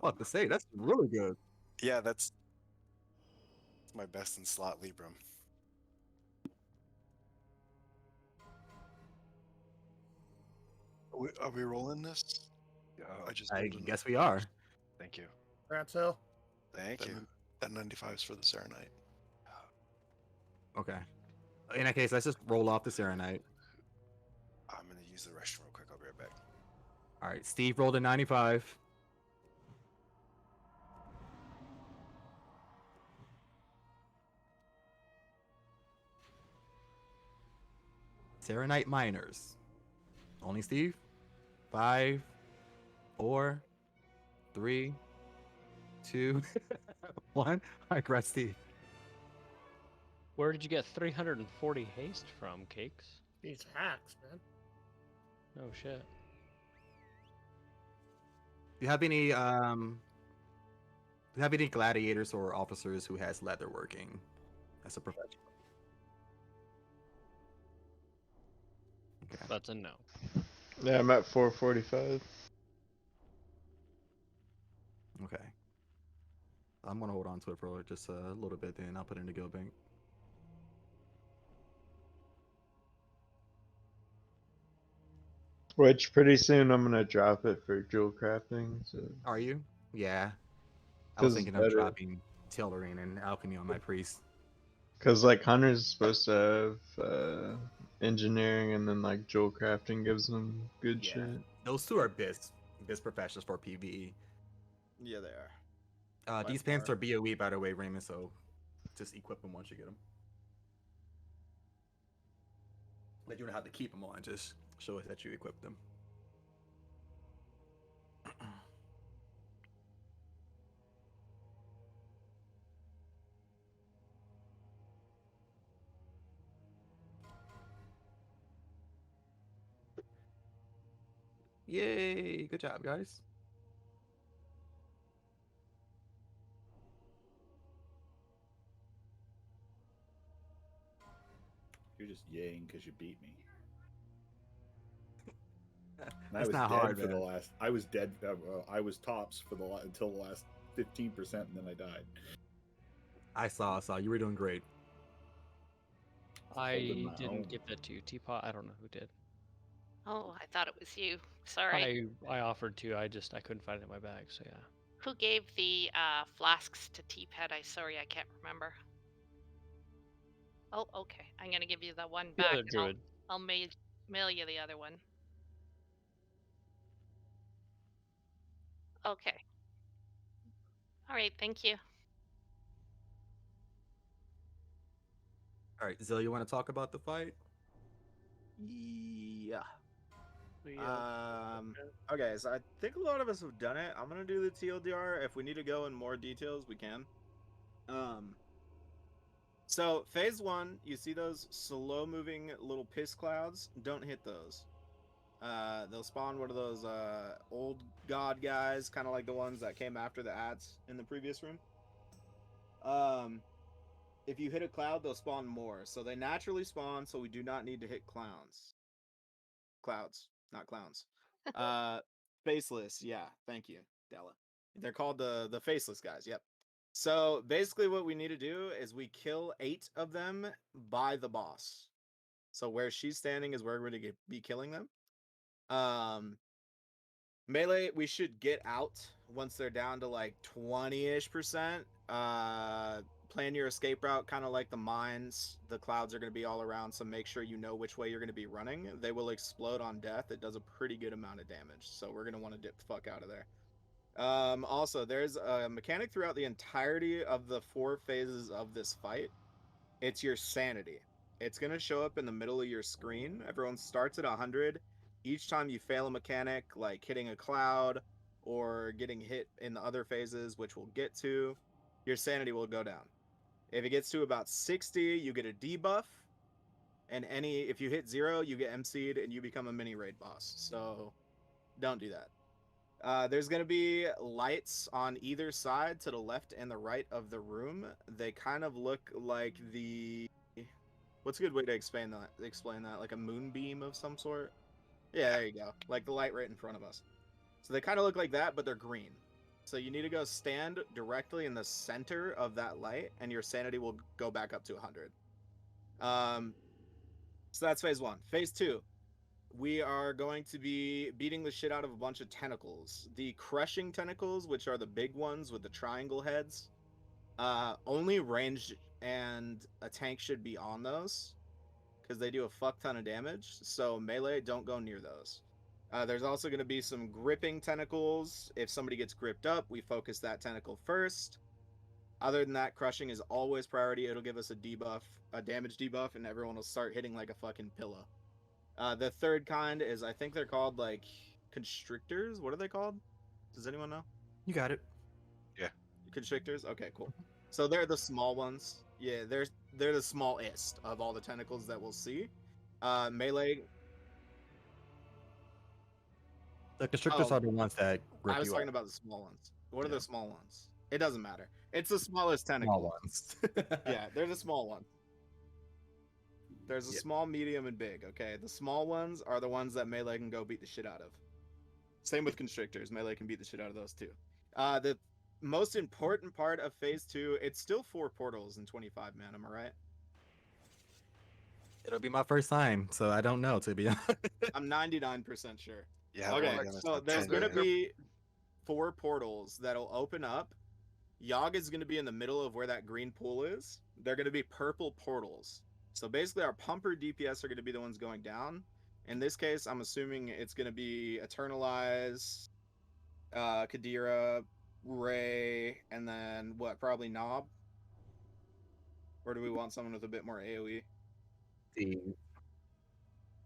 about to say that's really good. Yeah, that's my best in slot Libram. Are we rolling this? Yeah, I just I rolled in. guess we are. Thank you. Congrats, Hill. Thank you. That 95 is for the Serenite. Okay. In that case, let's just roll off the Serenite. I'm gonna use the restroom real quick. I'll be right back. All right, Steve rolled a 95. Serenite miners. Only Steve. 5, 4, 3, 2, 1. All right, congrats, Steve. Where did you get 340 haste from, Cakes? These hacks, man. No shit. Do you have any gladiators or officers who has leather working as a professional? Okay. That's a no. Yeah, I'm at 445. Okay. I'm gonna hold on to it for just a little bit, then I'll put it in the guild bank. Which pretty soon I'm gonna drop it for jewel crafting. So. Are you? Yeah. I was 'Cause it's thinking of better. dropping tailoring and alchemy on my priest. Cause like Hunter's supposed to have engineering, and then like jewel crafting gives them good Yeah. shit. Those two are biz professionals for PvE. Yeah, they are. By These pants far. are BOE, by the way, Raymond, so just equip them once you get them. But you don't have to keep them on, just show us that you equipped them. Yay! Good job, guys. You're just yaying because you beat me. And I That's was not dead hard, for the man. last. I was dead. I was tops for until the last 15%, and then I died. I saw. You were doing great. Holding I my didn't own. give that to you, Teapot. I don't know who did. Oh, I thought it was you. Sorry. I offered to. I couldn't find it in my bag. So yeah. Who gave the flasks to Teapot? Sorry, I can't remember. Oh, okay. I'm gonna give you the one The back. other And druid. I'll mail you the other one. Okay. All right. Thank you. All right, Zill, you want to talk about the fight? Yeah. Okay, so I think a lot of us have done it. I'm gonna do the TLDR. If we need to go in more details, we can. So phase 1, you see those slow moving little piss clouds? Don't hit those. They'll spawn one of those old god guys, kind of like the ones that came after the ads in the previous room. If you hit a cloud, they'll spawn more. So they naturally spawn, so we do not need to hit clowns. Clouds, not clowns. Faceless, yeah, thank you, Della. They're called the faceless guys, yep. So basically what we need to do is we kill 8 of them by the boss. So where she's standing is where we're going to be killing them. Melee, we should get out once they're down to like 20-ish%. Plan your escape route kind of like the mines. The clouds are going to be all around, so make sure you know which way you're going to be running. They will explode on death. It does a pretty good amount of damage, so we're going to want to dip the fuck out of there. Also, there's a mechanic throughout the entirety of the 4 phases of this fight. It's your sanity. It's going to show up in the middle of your screen. Everyone starts at 100. Each time you fail a mechanic, like hitting a cloud or getting hit in the other phases, which we'll get to, your sanity will go down. If it gets to about 60, you get a debuff. And if you hit 0, you get MC'd and you become a mini raid boss. So don't do that. There's going to be lights on either side to the left and the right of the room. They kind of look like what's a good way to explain that? Like a moonbeam of some sort? Yeah, there you go. Like the light right in front of us. So they kind of look like that, but they're green. So you need to go stand directly in the center of that light, and your sanity will go back up to 100. So that's phase 1. Phase 2, we are going to be beating the shit out of a bunch of tentacles. The crushing tentacles, which are the big ones with the triangle heads, only ranged and a tank should be on those because they do a fuck ton of damage. So melee, don't go near those. There's also going to be some gripping tentacles. If somebody gets gripped up, we focus that tentacle first. Other than that, crushing is always priority. It'll give us a debuff, a damage debuff, and everyone will start hitting like a fucking pillow. The third kind is, I think they're called like constrictors. What are they called? Does anyone know? You got it. Yeah. Constrictors? Okay, cool. So they're the small ones. Yeah, they're the smallest of all the tentacles that we'll see. Melee. The constrictors Oh, are the ones that I rip was you talking up. about the small ones. What are Yeah. the small ones? It doesn't matter. It's the smallest tentacle. Small ones. Yeah, they're the small ones. There's a Yeah. small, medium, and big. Okay, the small ones are the ones that melee can go beat the shit out of. Same with constrictors. Melee can beat the shit out of those too. The most important part of phase 2, it's still 4 portals in 25 man. Am I right? It'll be my first time, so I don't know, to be honest. I'm 99% sure. Yeah, Okay, well, so there's gonna be 4 portals that'll open up. Yogg is gonna be in the middle of where that green pool is. They're gonna be purple portals. So basically, our pumper DPS are gonna be the ones going down. In this case, I'm assuming it's gonna be Eternalize, Kadira, Ray, and then what? Probably Knob. Or do we want someone with a bit more AOE?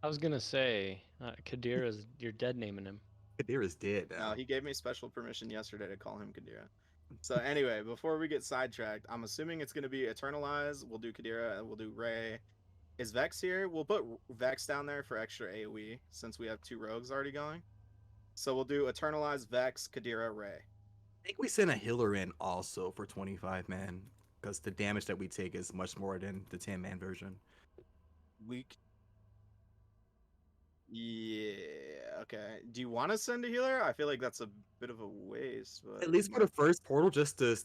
I was gonna say, Kadir is you're dead naming him. Kadir is dead now. No, he gave me special permission yesterday to call him Kadira. So anyway, before we get sidetracked, I'm assuming it's going to be Eternalize. We'll do Kadira and we'll do Ray. Is Vex here? We'll put Vex down there for extra AoE since we have 2 rogues already going. So we'll do Eternalize, Vex, Kadira, Ray. I think we send a healer in also for 25 man because the damage that we take is much more than the 10 man version. Weak. Yeah, okay. Do you want to send a healer? I feel like that's a bit of a waste. But At least for the first portal, just to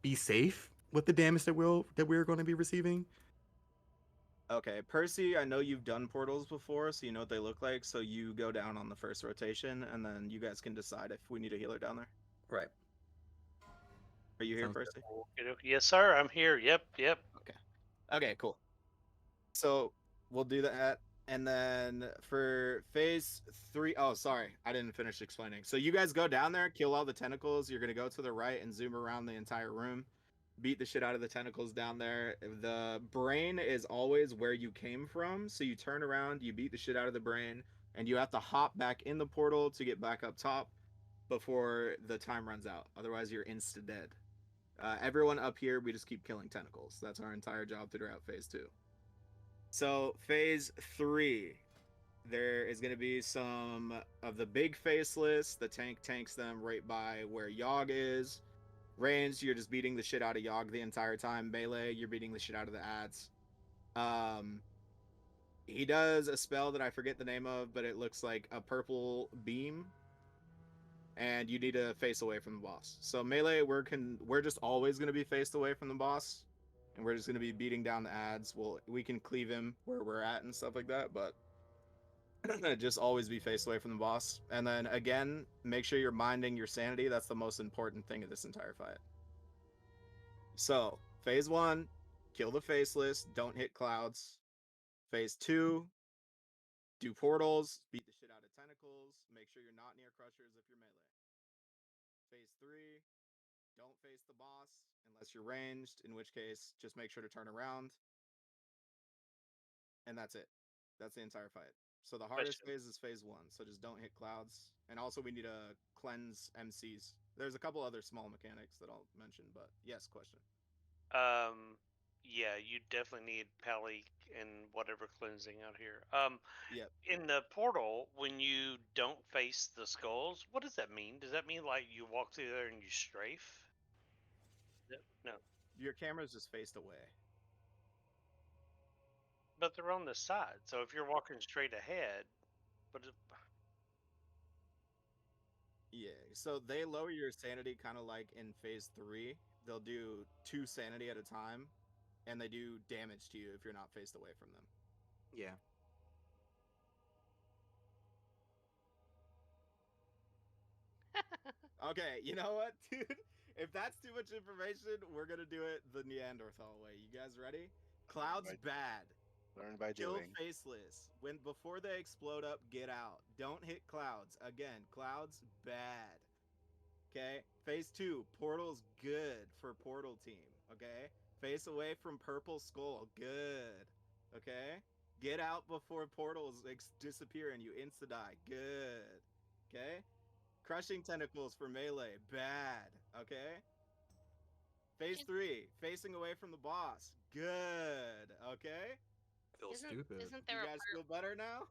be safe with the damage that we're going to be receiving. Okay, Percy, I know you've done portals before, so you know what they look like. So you go down on the first rotation, and then you guys can decide if we need a healer down there. Right. Are you here, Percy? Yes, sir. I'm here. Yep. Okay. Okay, cool. So we'll do that. And then for phase 3, oh, sorry, I didn't finish explaining. So you guys go down there, kill all the tentacles. You're going to go to the right and zoom around the entire room. Beat the shit out of the tentacles down there. The brain is always where you came from. So you turn around, you beat the shit out of the brain, and you have to hop back in the portal to get back up top before the time runs out. Otherwise, you're insta dead. Everyone up here, we just keep killing tentacles. That's our entire job throughout phase 2. So phase 3, there is going to be some of the big faceless. The tank tanks them right by where Yogg is. Ranged, you're just beating the shit out of Yogg the entire time. Melee, you're beating the shit out of the ads. He does a spell that I forget the name of, but it looks like a purple beam. And you need to face away from the boss. So melee, we're just always going to be faced away from the boss. And we're just going to be beating down the ads. We can cleave him where we're at and stuff like that, but just always be faced away from the boss. And then again, make sure you're minding your sanity. That's the most important thing of this entire fight. So phase 1, kill the faceless, don't hit clouds. Phase 2, do portals, beat the shit out of tentacles, make sure you're not near crushers if you're melee. Phase 3, don't face the boss unless you're ranged, in which case just make sure to turn around. And that's it. That's the entire fight. So the hardest phase is phase 1, so just don't hit clouds. And also we need to cleanse MCs. There's a couple other small mechanics that I'll mention, but yes, question. Yeah, you definitely need Pally and whatever cleansing out here. Yep. In the portal, when you don't face the skulls, what does that mean? Does that mean like you walk through there and you strafe? No, Your camera's just faced away. but they're on the side. So if you're walking straight ahead, but Yeah, so they lower your sanity kind of like in phase 3. They'll do 2 sanity at a time, and they do damage to you if you're not faced away from them. Yeah. Okay, you know what, dude? If that's too much information, we're gonna do it the Neanderthal way. You guys ready? Clouds bad. Learn by Kill doing. faceless. When before they explode up, get out. Don't hit clouds. Again, clouds bad. Okay. Phase 2, portal's good for portal team. Okay. Face away from purple skull. Good. Okay. Get out before portals disappear and you insta die. Good. Okay. Crushing tentacles for melee. Bad. Okay. Phase 3, facing away from the boss. Good. Okay. I feel stupid. Isn't You there a guys part? feel better now?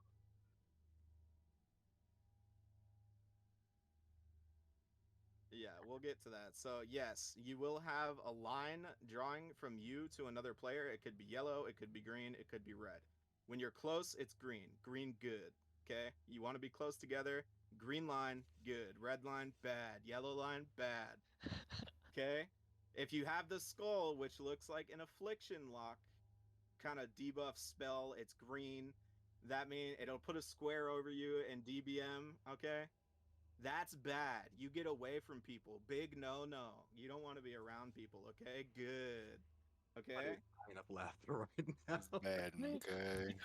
Yeah, we'll get to that. So yes, you will have a line drawing from you to another player. It could be yellow, it could be green, it could be red. When you're close, it's green. Green, good. Okay? You want to be close together. Green line, good. Red line, bad. Yellow line, bad. Okay? If you have the skull, which looks like an affliction lock kind of debuff spell, it's green. That means it'll put a square over you in DBM, okay? That's bad. You get away from people. Big no. You don't want to be around people, okay? Good. Okay? Kind of laughter right now. Bad, okay.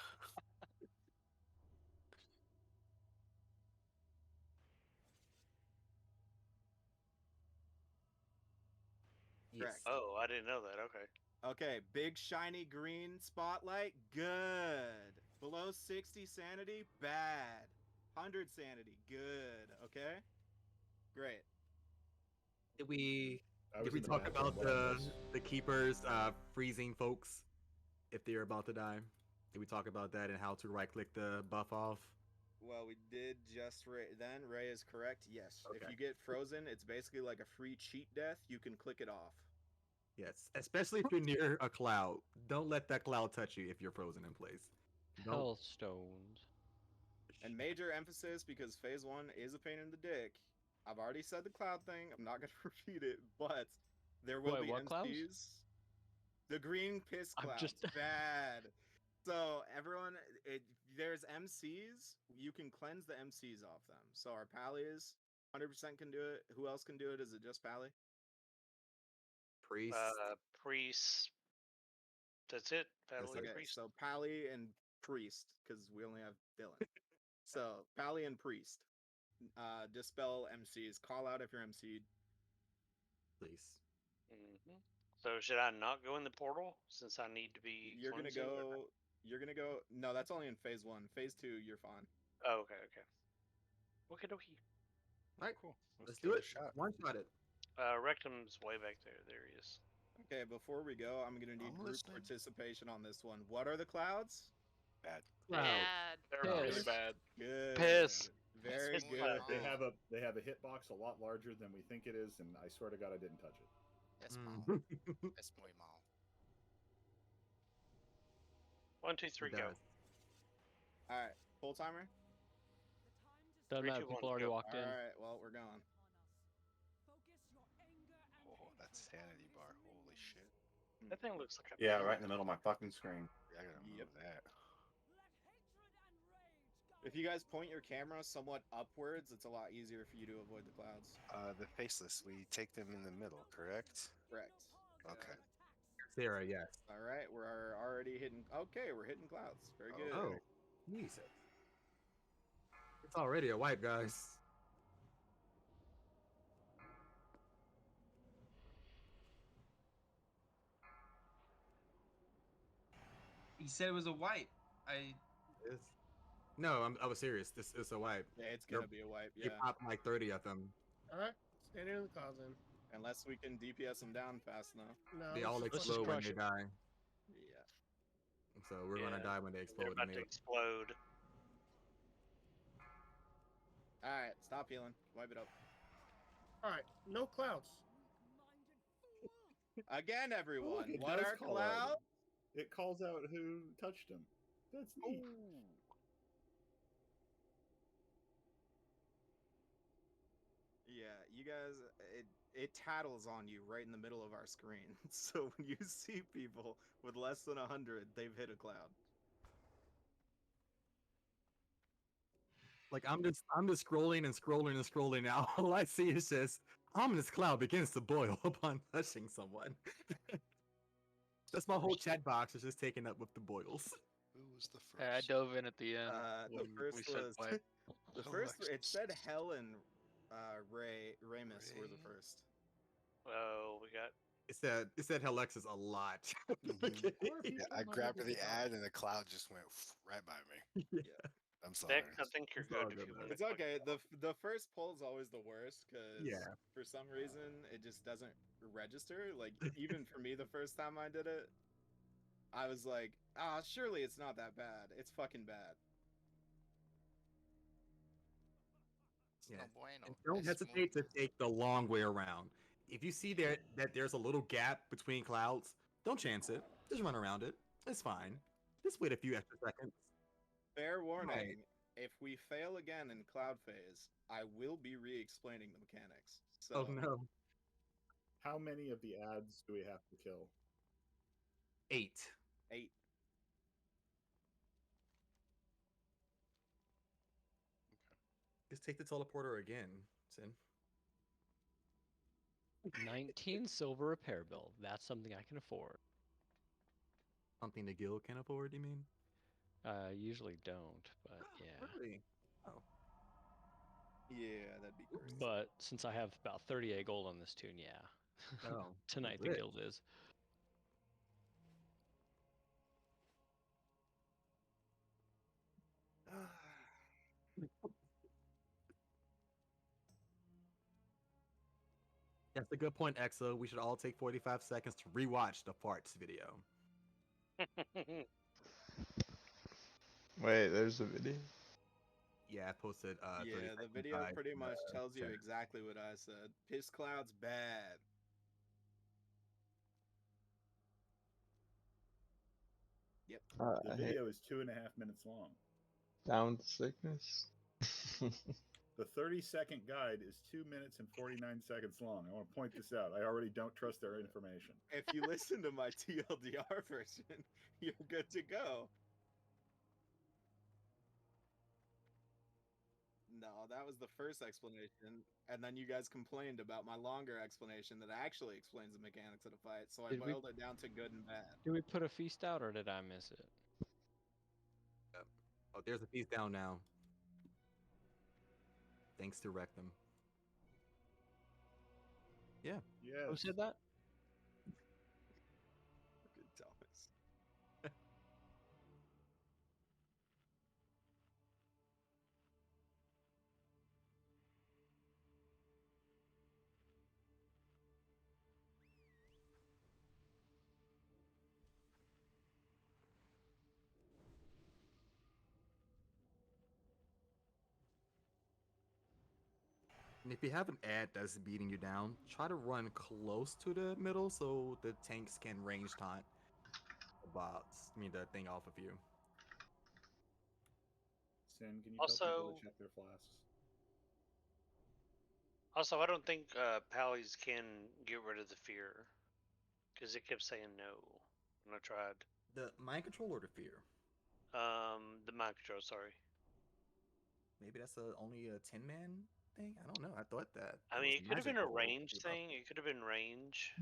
Correct. Oh, I didn't know that. Okay. Okay, big shiny green spotlight, good. Below 60 sanity, bad. 100 sanity, good. Okay? Great. Did we I did was we in the talk bathroom. about What I miss? the keepers freezing folks if they're about to die? Did we talk about that and how to right click the buff off? Well, we did just then. Ray is correct. Yes. If Okay. you get frozen, it's basically like a free cheat death. You can click it off. Yes, especially if you're near a cloud. Don't let that cloud touch you if you're frozen in place. Don't. Hellstones. And major emphasis because phase 1 is a pain in the dick. I've already said the cloud thing. I'm not going to repeat it, but there will Wait, be what MCs. clouds? The green piss I'm clouds. just- Bad. So everyone, there's MCs. You can cleanse the MCs off them. So our Pallies 100% can do it. Who else can do it? Is it just Pally? Priest. Priest. That's it. Paddle and Okay, priest. so Pally and Priest, because we only have Dylan. So Pally and Priest. Dispel MCs. Call out if you're MC'd. Please. Mm-hmm. So should I not go in the portal since I need to be? You're gonna cleansing, or- go. You're gonna go. No, that's only in phase 1. Phase 2, you're fine. Oh, okay. Okie dokie. All right, Cool. let's do give it. a shot. One shot it. Rectum's way back there. There he is. Okay, before we go, I'm gonna need I'm group listening. participation on this one. What are the clouds? Bad. Cloud. Bad. They're really Piss. bad. Good. Piss. Very Piss good. cloud. They have a hitbox a lot larger than we think it is, and I swear to God, I didn't touch it. Yes, Mm. mal. Es muy mal. 1, 2, 3, It go. does. All right, full timer. Doesn't 3, matter. 2, 1, People already go. walked All in. right, well we're going. Oh, that sanity bar. Holy shit. That thing looks like a Yeah, right in the middle of my fucking screen. Yeah, I gotta move Yep. that. If you guys point your camera somewhat upwards, it's a lot easier for you to avoid the clouds. The faceless, we take them in the middle, correct? Correct. Okay. Sarah, yes. All right, we're already hitting. Okay, we're hitting clouds. Very good. Oh, Jesus. It's already a wipe, guys. He said it was a wipe. I It's... No, I was serious. This is a wipe. Yeah, it's gonna be a wipe. You Yeah, popped like 30 of them. All right, standing in the clouds then. unless we can DPS them down fast enough. No, They let's all just let's explode when crush they it. die. Yeah. So we're gonna Yeah, die when they They're explode. about to Anyway. explode. All right, stop healing. Wipe it up. All right, no clouds. Again, Look, everyone. it What does are call out. clouds? It calls out who touched him. That's neat. you guys, it tattles on you right in the middle of our screen. So when you see people with less than 100, they've hit a cloud. Like I'm just scrolling and scrolling and scrolling now. All I see is just ominous cloud begins to boil upon touching someone. That's my whole chat box is just taken up with the boils. Who was the first? I dove in at the end. The when we first said was what. the first. It said Hell and Ramus were the Ray. first. Oh, we got. It said Helexis a lot. Yeah, I grabbed the ad and the cloud just went right by me. Yeah. I'm sorry. Dex, I think you're It's all good if good, you man. want. It's okay. The first poll is always the worst because Yeah. for some reason it just doesn't register. Like even for me, the first time I did it, I was like, surely it's not that bad. It's fucking bad. No Yeah. bueno. And don't Nice hesitate to smooth. take the long way around. If you see that there's a little gap between clouds, don't chance it. Just run around it. It's fine. Just wait a few extra seconds. Fair warning. Right. If we fail again in cloud phase, I will be re-explaining the mechanics. So Oh no. How many of the ads do we have to kill? 8. 8. Just take the teleporter again, Sin. 19 silver repair bill. That's something I can afford. Something the guild can afford, you mean? Usually don't, but yeah. Really? Oh. Yeah, that'd be great. But since I have about 38 gold on this tune, yeah. Oh. Tonight the rich. guild is. That's a good point, Exo. We should all take 45 seconds to rewatch the farts video. Wait, there's a video? Yeah, I posted Yeah, 30 the seconds video guide pretty in much the tells you chat. exactly what I said. Piss cloud's bad. Yep. The video is 2.5 minutes long. Down to sickness? The 30-second guide is 2 minutes and 49 seconds long. I want to point this out. I already don't trust their information. If you listen to my TLDR version, you're good to go. No, that was the first explanation, and then you guys complained about my longer explanation that actually explains the mechanics of the fight, so I Did we- boiled it down to good and bad. Did we put a feast out or did I miss it? Oh, there's a piece down now. Thanks to Rectum. Yeah. Yes. Who said that? Good Thomas. And if you have an ad that's beating you down, try to run close to the middle so the tanks can range taunt the thing off of you. Sin, can you tell people Also, to check their flasks? I don't think Pallies can get rid of the fear because it kept saying no when I tried. The mind control or the fear? The mind control. Sorry. Maybe that's only a 10-man thing? I don't know. I thought that. I it mean, was it could have been magic a roll. range thing. It could have been range.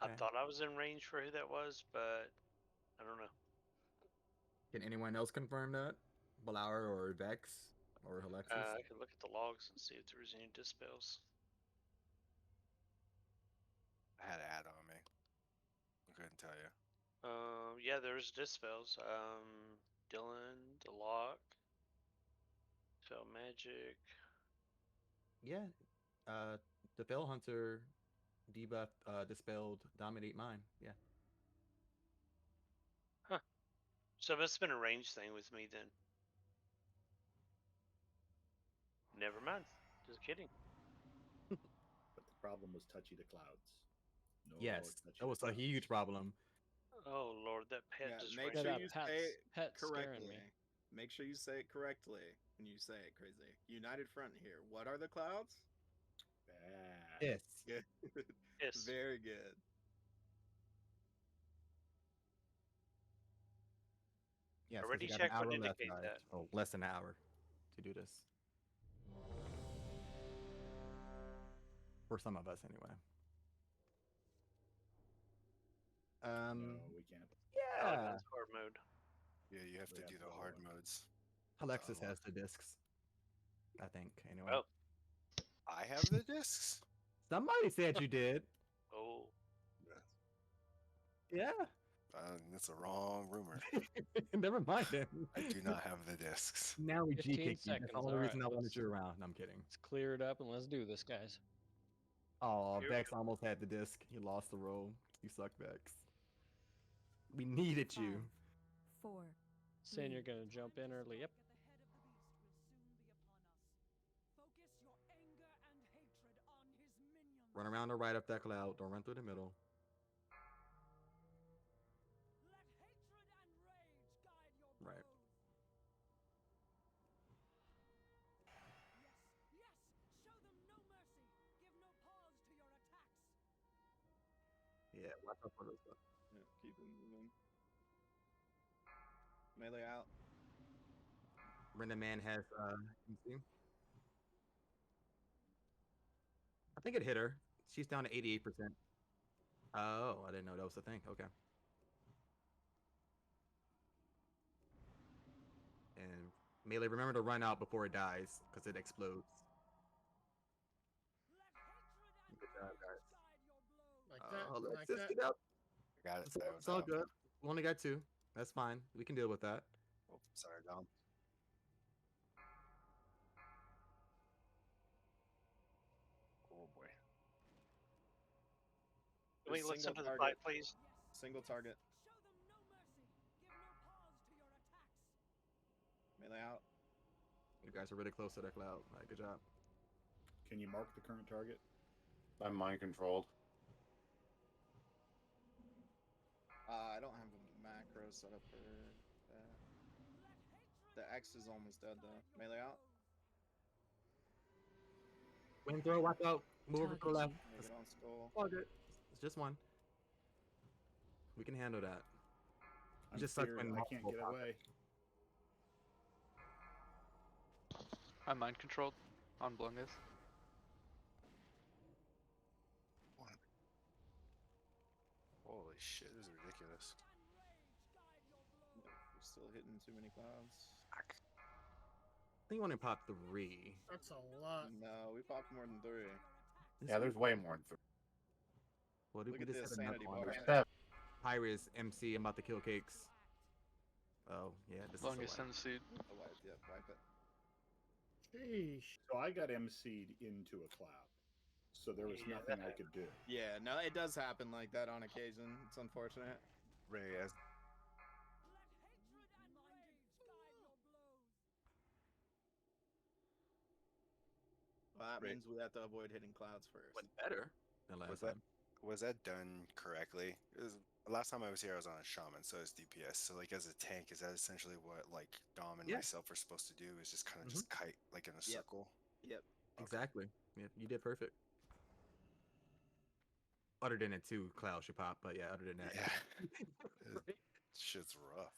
I Okay. thought I was in range for who that was, but I don't know. Can anyone else confirm that? Blower or Vex or Alexis? I could look at the logs and see if there was any dispels. I had an ad on me. I couldn't tell you. Yeah, there's dispels. Dylan, the lock, Fell Magic. Yeah. The Fell Hunter debuff dispelled Dominate Mine. Yeah. Huh. So it must have been a range thing with me then. Never mind. Just kidding. But the problem was touchy to clouds. No Yes, touchy that was to a clouds. huge problem. Oh Lord, that pet Yeah, just make ran sure out. you Pat's- say it Pat's scaring correctly. me. Make sure you say it correctly when you say it crazy. United Front here. What are the clouds? Bad. Yes. Good. Yes. Very good. Yes, because Already you got an check would hour left, indicate guys. that. Oh, less than an hour to do this. For some of us, anyway. No, we can't. Yeah. Paladin's hard mode. Yeah, you have We to have do to the go hard on. modes. Alexis unlock. has the discs. I think, anyway. Oh. I have the discs. Somebody said you did. Oh. Yeah. That's a wrong rumor. Never mind then. I do not have the discs. Now we 15 GK you. That's seconds. the only All reason right, I wanted let's- you around. No, I'm kidding. Let's clear it up and let's do this, guys. Oh, Here we Vex almost had the disc. He lost the roll. You suck, Vex. We needed you. 5, 4. Saying you're gonna jump in early. Yep. Run around the right up that cloud. Don't run through the middle. Right. Yeah, watch out for those stuff. Yeah, keep it moving. Melee out. Brenda Man has MC. I think it hit her. She's down to 88%. Oh, I didn't know that was a thing. Okay. And Melee, remember to run out before it dies, because it explodes. Good job, guys. Like that. Let's Like just that. get out. I got it. It's all good. We only got 2. That's fine. We can deal with that. Oh, sorry, Dom. Oh boy. Can we Just listen single to the target. fight, please? Single target. Melee out. You guys are really close to that cloud. All right, good job. Can you mark the current target? I'm mind controlled. I don't have a macro set up for that. The X is almost dead though. Melee out. Wind throw, watch out. Move over to the left. Make it on skull. All good. It's just one. We can handle that. I'm Just sucks feared. when I can't multiple get pop. away. I'm mind controlled on Blungus. Holy shit, this is ridiculous. We're still hitting too many clouds. I think you want to pop 3. That's a lot. No, we popped more than 3. Yeah, there's way more than 3. What did Look we at just this hit another sanity one? bar. There's 7. Pyrus, MC, I'm about to kill cakes. Oh, yeah, this Blungus is a and seed. Wipe, yeah, wipe it. Sheesh. So I got MC'd into a cloud. So there was nothing I could do. Yeah, no, it does happen like that on occasion. It's unfortunate. Ray, as Well, that Right. means we have to avoid hitting clouds first. went better than last time. was that done correctly? Last time I was here, I was on a shaman, so it's DPS. So like as a tank, is that essentially what like Dom and Yeah. myself are supposed to do? Is just kind of just kite like in a circle? Yep. Exactly. Yeah, you did perfect. Other than it, 2 clouds should pop, but yeah, other than that. Yeah. Shit's rough.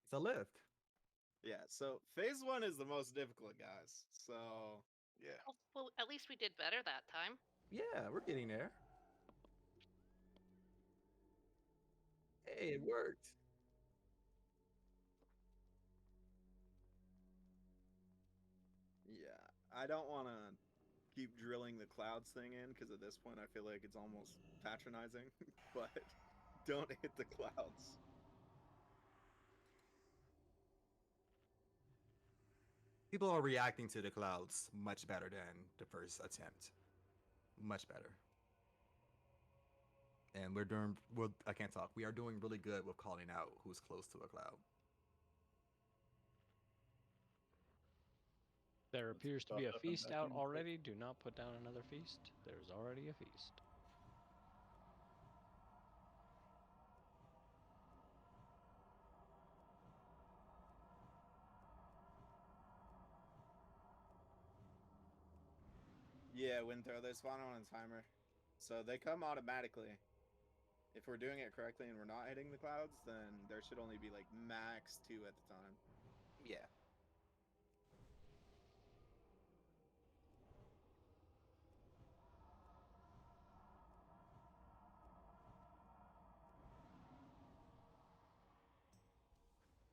It's a lift. Yeah, so phase 1 is the most difficult, guys. So yeah. Well, at least we did better that time. Yeah, we're getting there. Hey, it worked. yeah, I don't want to keep drilling the clouds thing in because at this point I feel like it's almost patronizing. But don't hit the clouds. People are reacting to the clouds much better than the first attempt. Much better. And I can't talk. We are doing really good with calling out who's close to a cloud. There appears to be a stuff up and feast back out in. already. Do not put down another feast. There's already a feast. Yeah, wind throw. They spawn on a timer, so they come automatically. If we're doing it correctly and we're not hitting the clouds, then there should only be like max 2 at the time. Yeah.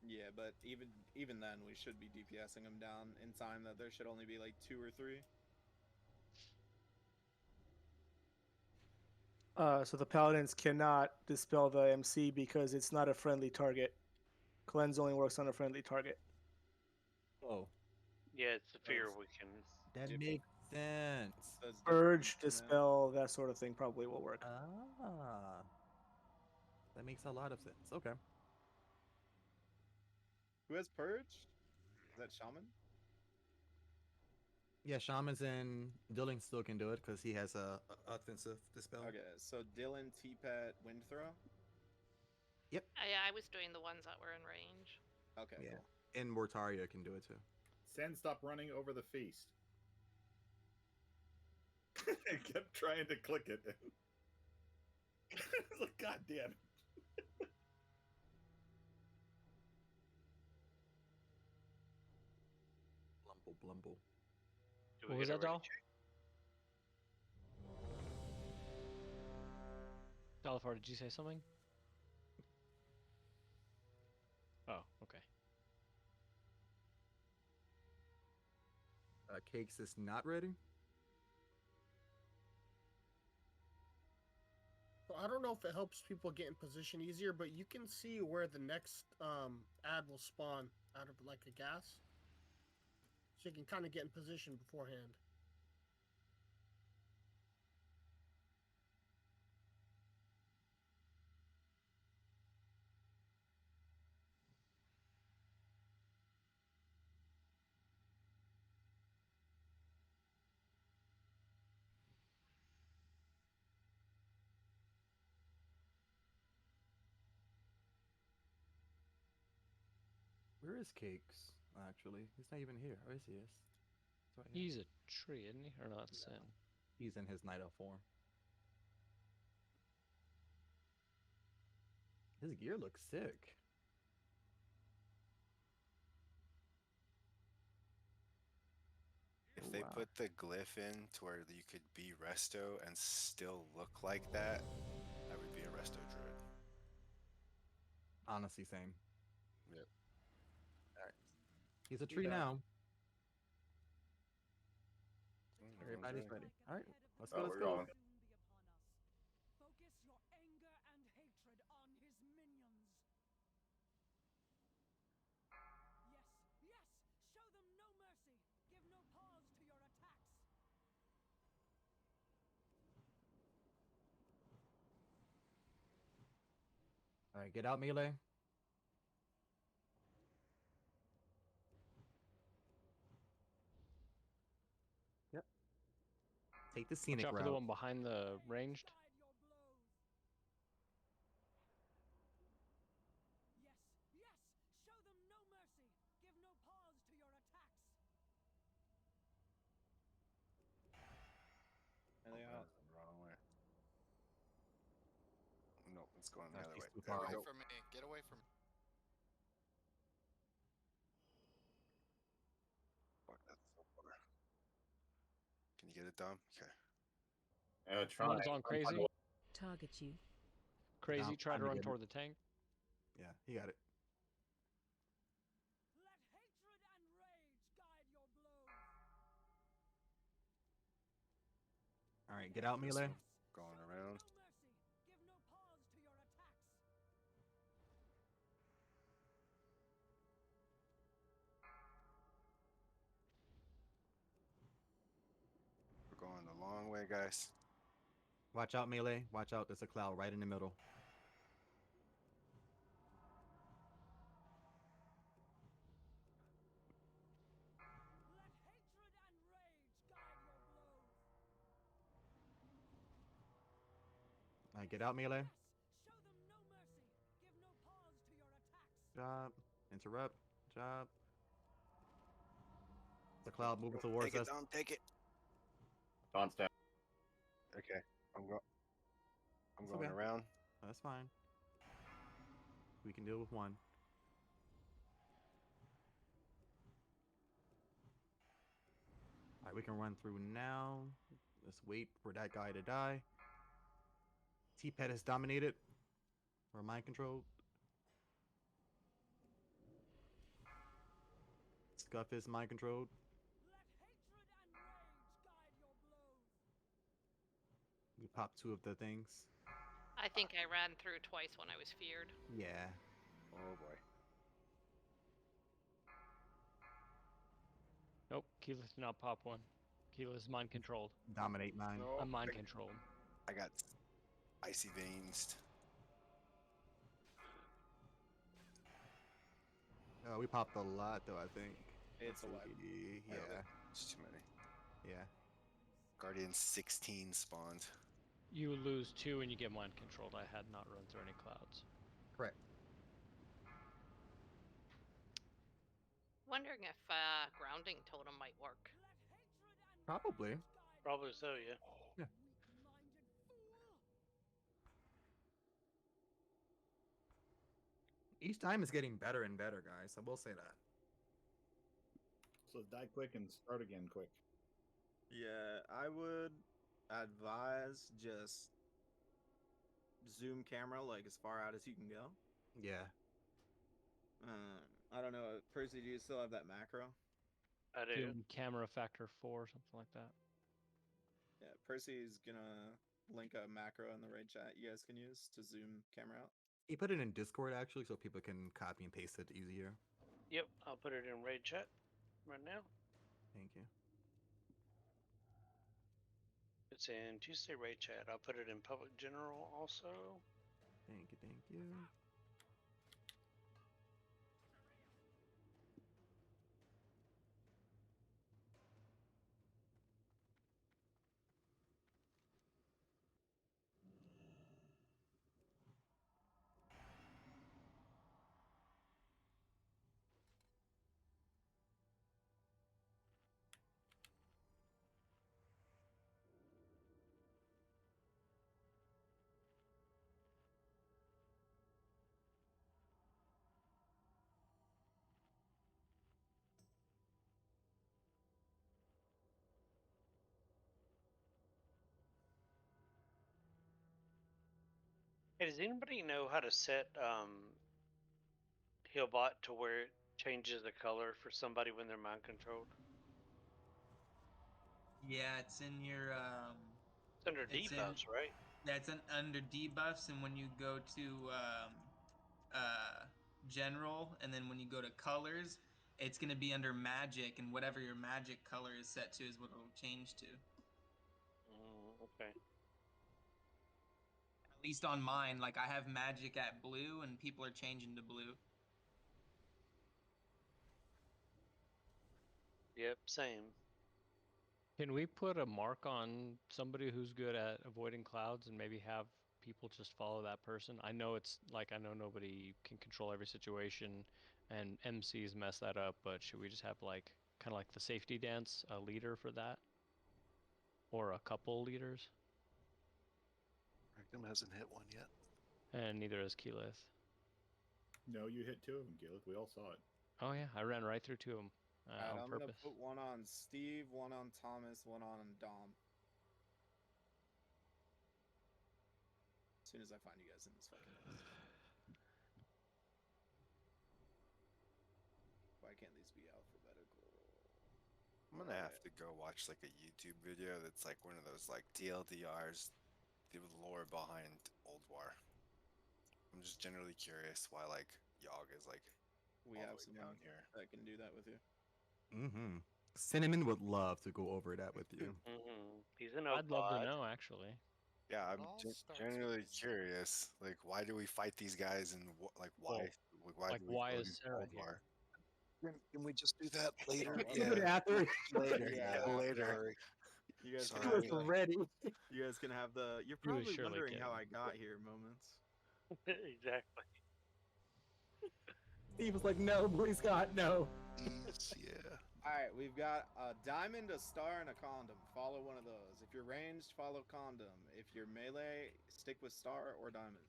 Yeah, but even then, we should be DPSing them down in time. That there should only be like 2 or 3. So the paladins cannot dispel the MC because it's not a friendly target. Cleanse only works on a friendly target. Oh, Yeah, it's the fear we can. that makes sense. Purge, dispel, that sort of thing probably will work. Ah, that makes a lot of sense. Okay. Who has purge? Is that shaman? Yeah, shamans and Dylan still can do it because he has a offensive dispel. Okay, so Dylan, T-Pet, wind throw. Yeah, I was doing the ones that were in range. Okay, Yeah, cool. and Mortaria can do it too. Send stop running over the feast. I kept trying to click it. It's like, God damn it. Blumble. Do What we was get that, a Doll? Dalifar, did you say something? Oh, okay. Cakes is not ready. Well, I don't know if it helps people get in position easier, but you can see where the next ad will spawn out of like a gas. So you can kind of get in position beforehand. Where is Cakes? Actually, he's not even here. Oh, yes, he is. Right here. He's a tree, isn't he? Or not? Sin. He's in his night elf form. His gear looks sick. If they put the glyph in to where you could be resto and still look like that, I would be a resto druid. Honestly, same. Yep. All right. He's a tree now. Everyone's Everybody's ready. All right. Let's Oh, go. Let's we're go. going. Focus your anger and hatred on his minions. Yes, show them no mercy. Give no pause to your attacks. All right, get out, melee. Yep. Take the Watch scenic out for route. the one behind the ranged. Yes, show them no mercy. Give no pause to your attacks. Are they out? The wrong way. No, it's going the Nah, other she's way. too There far we out. go. Away from me. Get away from me. Fuck, that's so far. Can you get it, Dom? Okay. Yeah, try. One's on crazy. Target you. Crazy, Nah, try I'm to run good. toward the tank. Yeah, he got it. Let hatred and rage guide your blows. All right, get out, This melee. one going around. No mercy. Give no pause to your attacks. We're going the long way, guys. Watch out, melee. Watch out. There's a cloud right in the middle. Let hatred and rage guide your blows. All right, get out, melee. Show them no mercy. Give no pause to your attacks. Job. Interrupt. Job. The cloud moving towards Take it, us. Dom. Take it. Constant. Okay, I'm It's going okay. around. That's fine. We can deal with one. Alright, we can run through now. Let's wait for that guy to die. T-Pet is dominated. Or mind controlled. Scuff is mind controlled. We pop 2 of the things. I think I ran through twice when I was feared. Yeah. Oh boy. Nope, Keyleth did not pop one. Keyleth is mind controlled. Dominate mine. No, I'm mind controlled. I got icy veins. Oh, we popped a lot though, I think. It's Let's a lot. see. Yeah. It's too many. Yeah. Guardian 16 spawned. You lose 2 and you get mind controlled. I had not run through any clouds. Correct. Wondering if grounding totem might work. Probably. Probably so, yeah. Yeah. Each time it's getting better and better, guys. I will say that. So die quick and start again quick. Yeah, I would advise just zoom camera like as far out as you can go. Yeah. I don't know, Percy, do you still have that macro? I do. Doing camera factor 4, something like that. Yeah, Percy's gonna link a macro in the raid chat you guys can use to zoom camera out. He put it in Discord actually, so people can copy and paste it easier. Yep, I'll put it in raid chat right now. Thank you. It's in Tuesday raid chat. I'll put it in public general also. Thank you. Thank you. Hey, does anybody know how to set Healbot to where it changes the color for somebody when they're mind controlled? Yeah, it's in your It's under debuffs, right? Yeah, it's under debuffs, and when you go to general, and then when you go to colors, it's gonna be under magic, and whatever your magic color is set to is what it'll change to. Okay. At least on mine, like I have magic at blue, and people are changing to blue. Yep, same. Can we put a mark on somebody who's good at avoiding clouds and maybe have people just follow that person? I know it's like, I know nobody can control every situation and MCs mess that up, but should we just have like kind of like the safety dance, a leader for that? Or a couple leaders? Rectum hasn't hit one yet. And neither has Keyleth. No, you hit 2 of them, Gilith. We all saw it. Oh yeah, I ran right through 2 of them Alright, on I'm purpose. gonna put one on Steve, one on Thomas, one on Dom. As soon as I find you guys in this fucking list. Why can't these be alphabetical? I'm gonna have to go watch like a YouTube video that's like one of those like TLDRs, the lore behind Old War. I'm just generally curious why like Yogg is like We all the have way someone down here. that can do that with you. Mm-hmm. Cinnamon would love to go over that with you. He's an I'd love to Oakbot. know actually. Yeah, I'm all starts genuinely with- curious. Like, why do we fight these guys, and like why? Well, why like do we why go is into Sarah Cold here? War? Can we just do that later? Do it after. Later, Yeah, yeah, later. Sorry. You guys can Do have it the, ready. you guys can have the you're You probably surely wondering how can. I got here moments. Exactly. Steve was like, no, please God, no. Please, yeah. Alright, we've got a diamond, a star, and a condom. Follow one of those. If you're ranged, follow condom. If you're melee, stick with star or diamond.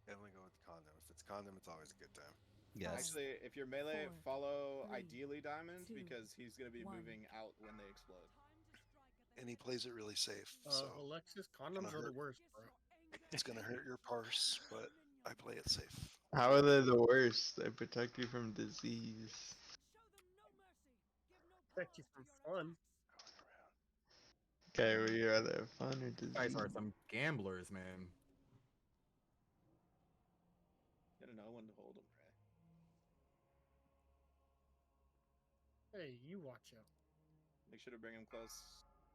Definitely go with condom. If it's condom, it's always a good time. Yes. Actually, if you're melee, 4, follow 3, ideally diamond 2, because he's going to be 1. moving out when they explode. And he plays it really safe. So Alexis, gonna condoms are the hurt- worst, bro. it's gonna hurt your parse, but I play it safe. How are they the worst? They protect you from disease. Protect you from fun. Okay, would you rather have fun or You disease? guys are some gamblers, man. Gotta know when to hold them, Ray. Hey, you watch out. Make sure to bring him close.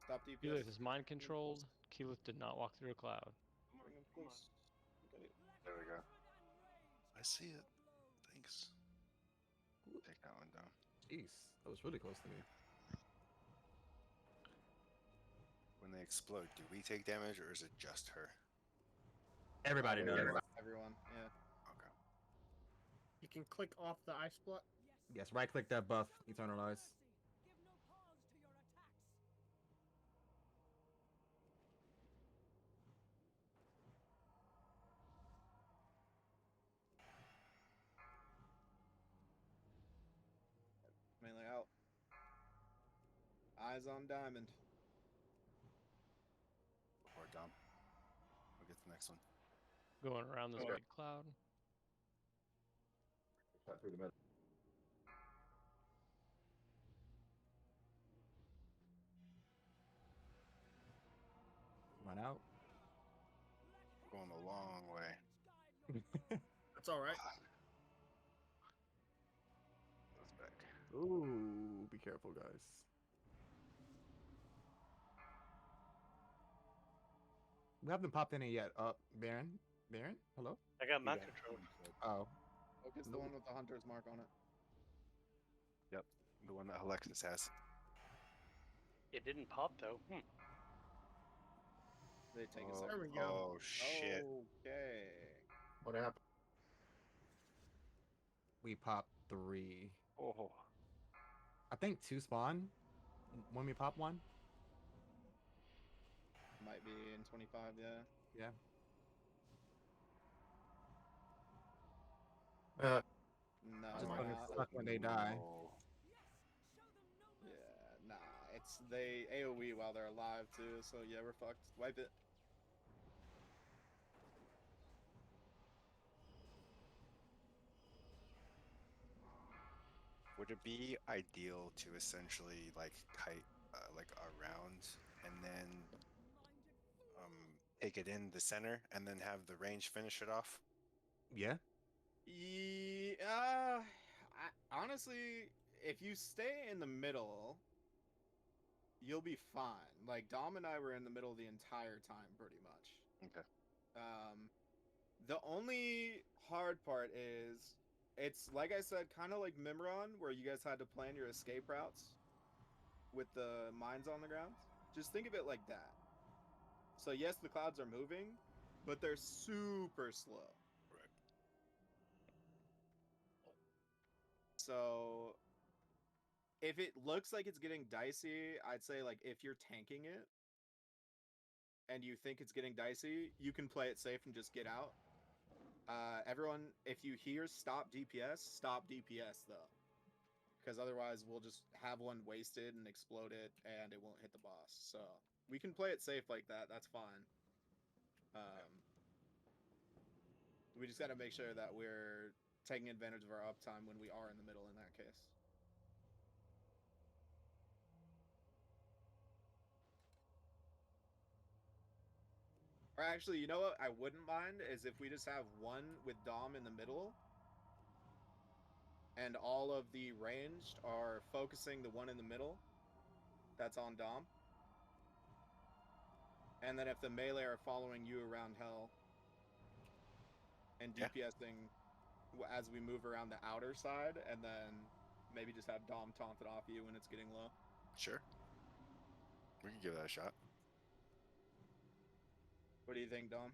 Stop DPS. Keyleth is mind controlled. Keyleth did not walk through a cloud. Bring him close. Okay. There we go. I see it. Thanks. Take that one down. Jeez, that was really close to me. When they explode, do we take damage or is it just her? Everybody does. Everyone, yeah. Okay. You can click off the ice block. Yes, right click that buff, Eternalize. Mainly out. Eyes on diamond. Before Dom. We'll get the next one. Going around this Okay. big cloud. Shot through the middle. Run out. We're going a long way. That's all right. Goes back. Ooh, be careful, guys. We haven't popped any yet. Baron? Baron? Hello? I got mind control. Oh. Focus the one with the hunter's mark on it. Yep. The one that Alexis has. It didn't pop though. They take a Oh, second. There we go. Oh shit. Okay. What happened? We popped 3. Oh. I think 2 spawn when we pop 1. Might be in 25, yeah. Yeah. No, Just we're fucking not. suck when they die. Yeah, nah. It's they AoE while they're alive too, so yeah, we're fucked. Wipe it. Would it be ideal to essentially like kite like around and then take it in the center and then have the range finish it off? Yeah. Honestly, if you stay in the middle, you'll be fine. Like Dom and I were in the middle the entire time, pretty much. Okay. The only hard part is, it's like I said, kind of like Mimron, where you guys had to plan your escape routes with the mines on the ground. Just think of it like that. So yes, the clouds are moving, but they're super slow. Right. So if it looks like it's getting dicey, I'd say like if you're tanking it and you think it's getting dicey, you can play it safe and just get out. Everyone, if you hear stop DPS though. Because otherwise we'll just have one wasted and explode it and it won't hit the boss. So we can play it safe like that. That's fine. We just got to make sure that we're taking advantage of our uptime when we are in the middle in that case. Or actually, you know what I wouldn't mind is if we just have one with Dom in the middle and all of the ranged are focusing the one in the middle that's on Dom. And then if the melee are following you around hell and DPSing as we move around the outer side, and then maybe just have Dom taunt it off you when it's getting low. Sure. We can give that a shot. What do you think, Dom?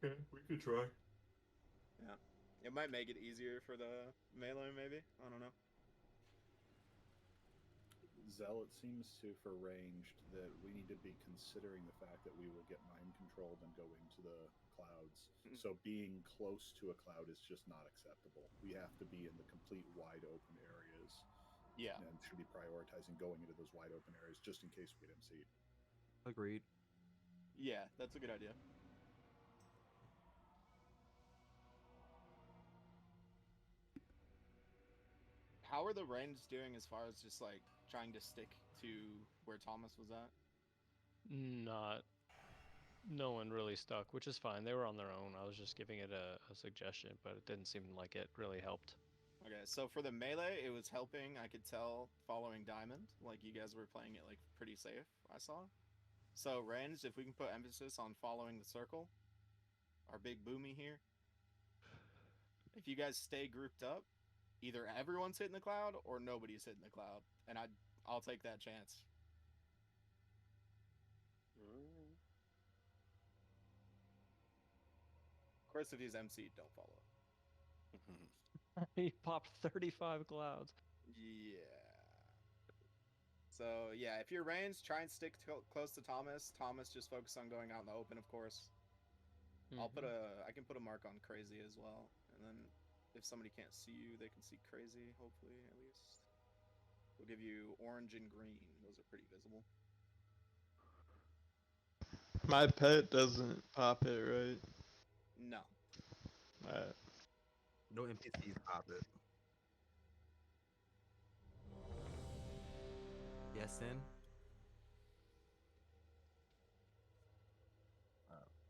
Okay, we could try. Yeah. It might make it easier for the melee, maybe. I don't know. Zell, it seems to, for ranged, that we need to be considering the fact that we will get mind controlled and go into the clouds. So being close to a cloud is just not acceptable. We have to be in the complete wide open areas. Yeah. And should be prioritizing going into those wide open areas just in case we get MC'd. Agreed. Yeah, that's a good idea. How are the ranged doing as far as just like trying to stick to where Thomas was at? No one really stuck, which is fine. They were on their own. I was just giving it a suggestion, but it didn't seem like it really helped. Okay, so for the melee, it was helping. I could tell following Diamond, like you guys were playing it like pretty safe. I saw. So ranged, if we can put emphasis on following the circle, our big boomy here. If you guys stay grouped up, either everyone's hitting the cloud or nobody's hitting the cloud, and I'll take that chance. Of course, if he's MC, don't follow. He popped 35 clouds. Yeah. So yeah, if you're ranged, try and stick close to Thomas. Thomas, just focus on going out in the open, of course. I can put a mark on crazy as well, and then if somebody can't see you, they can see crazy. Hopefully, at least. We'll give you orange and green. Those are pretty visible. My pet doesn't pop it, right? No. Alright. No NPCs pop it. Yes, Sin?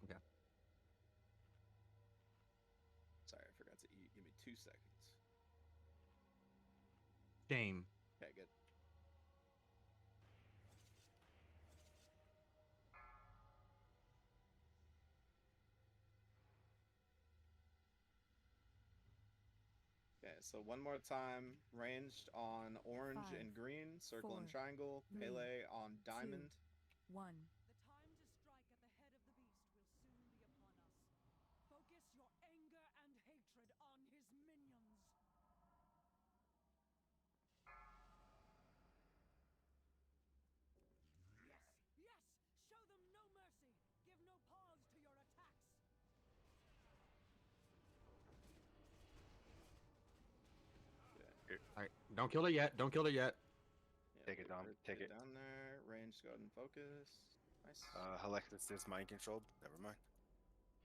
Okay. Sorry, I forgot to eat. Give me 2 seconds. Shame. Okay, good. Okay, so one more time. Ranged on orange 5, and green, circle and 4, triangle. 3, Melee on 2, diamond. 1. The time to strike at the head of the beast will soon be upon us. Focus your anger and hatred on his minions. Yes, yes! Show them no mercy! Give no pause to your attacks! Alright, don't kill it yet. Don't kill it yet. Yeah, Take it down. Take it. down there. Range, go ahead and focus. Nice. Alexis is mind controlled. Never mind.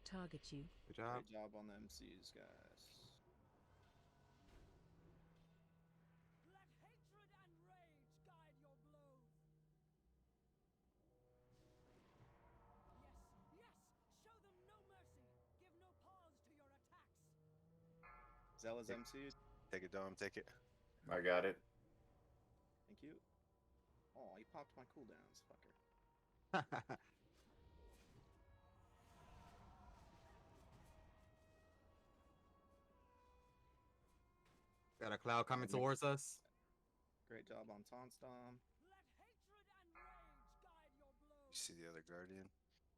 Target you. Good job. Great job on the MCs, guys. Let hatred and rage guide your blows! Yes, yes! Show them no mercy! Give no pause to your attacks! Zella's MC'd. Take it down. Take it. I got it. Thank you. Oh, he popped my cooldowns, fucker. Got a cloud coming towards us. Great job on Taunt Stomp. Let hatred and rage guide your blows! You see the other guardian?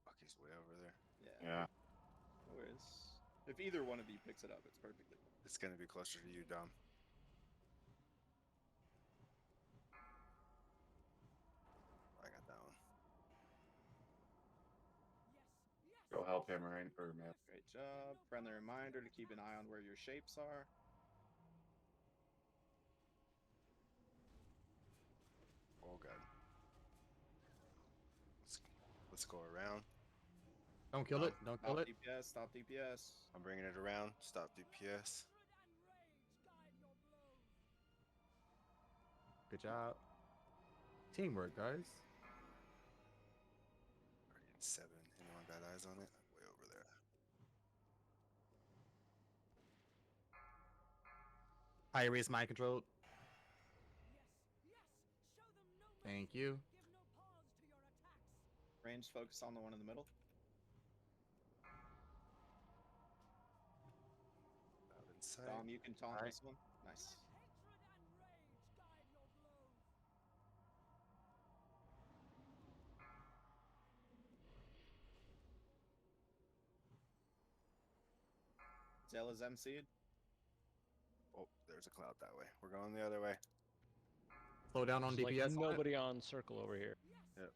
Fuck, he's way over there. Yeah. No worries. If either one of you picks it up, it's perfectly fine. It's gonna be closer to you, Dom. I got that one. Go help him, right? Or man. Great job. Friendly reminder to keep an eye on where your shapes are. Oh god. Let's go around. Don't kill it. Don't kill Stop it. DPS. Stop DPS. I'm bringing it around. Stop DPS. Good job. Teamwork, guys. Guardian 7. Anyone got eyes on it? Way over there. High erase mind control. Thank you. Range focus on the one in the middle. Out inside. Dom, you can taunt this one. Nice. Zella's MC'd. Oh, there's a cloud that way. We're going the other way. Slow down on There's like DPS. on it. nobody on circle over here. Yep.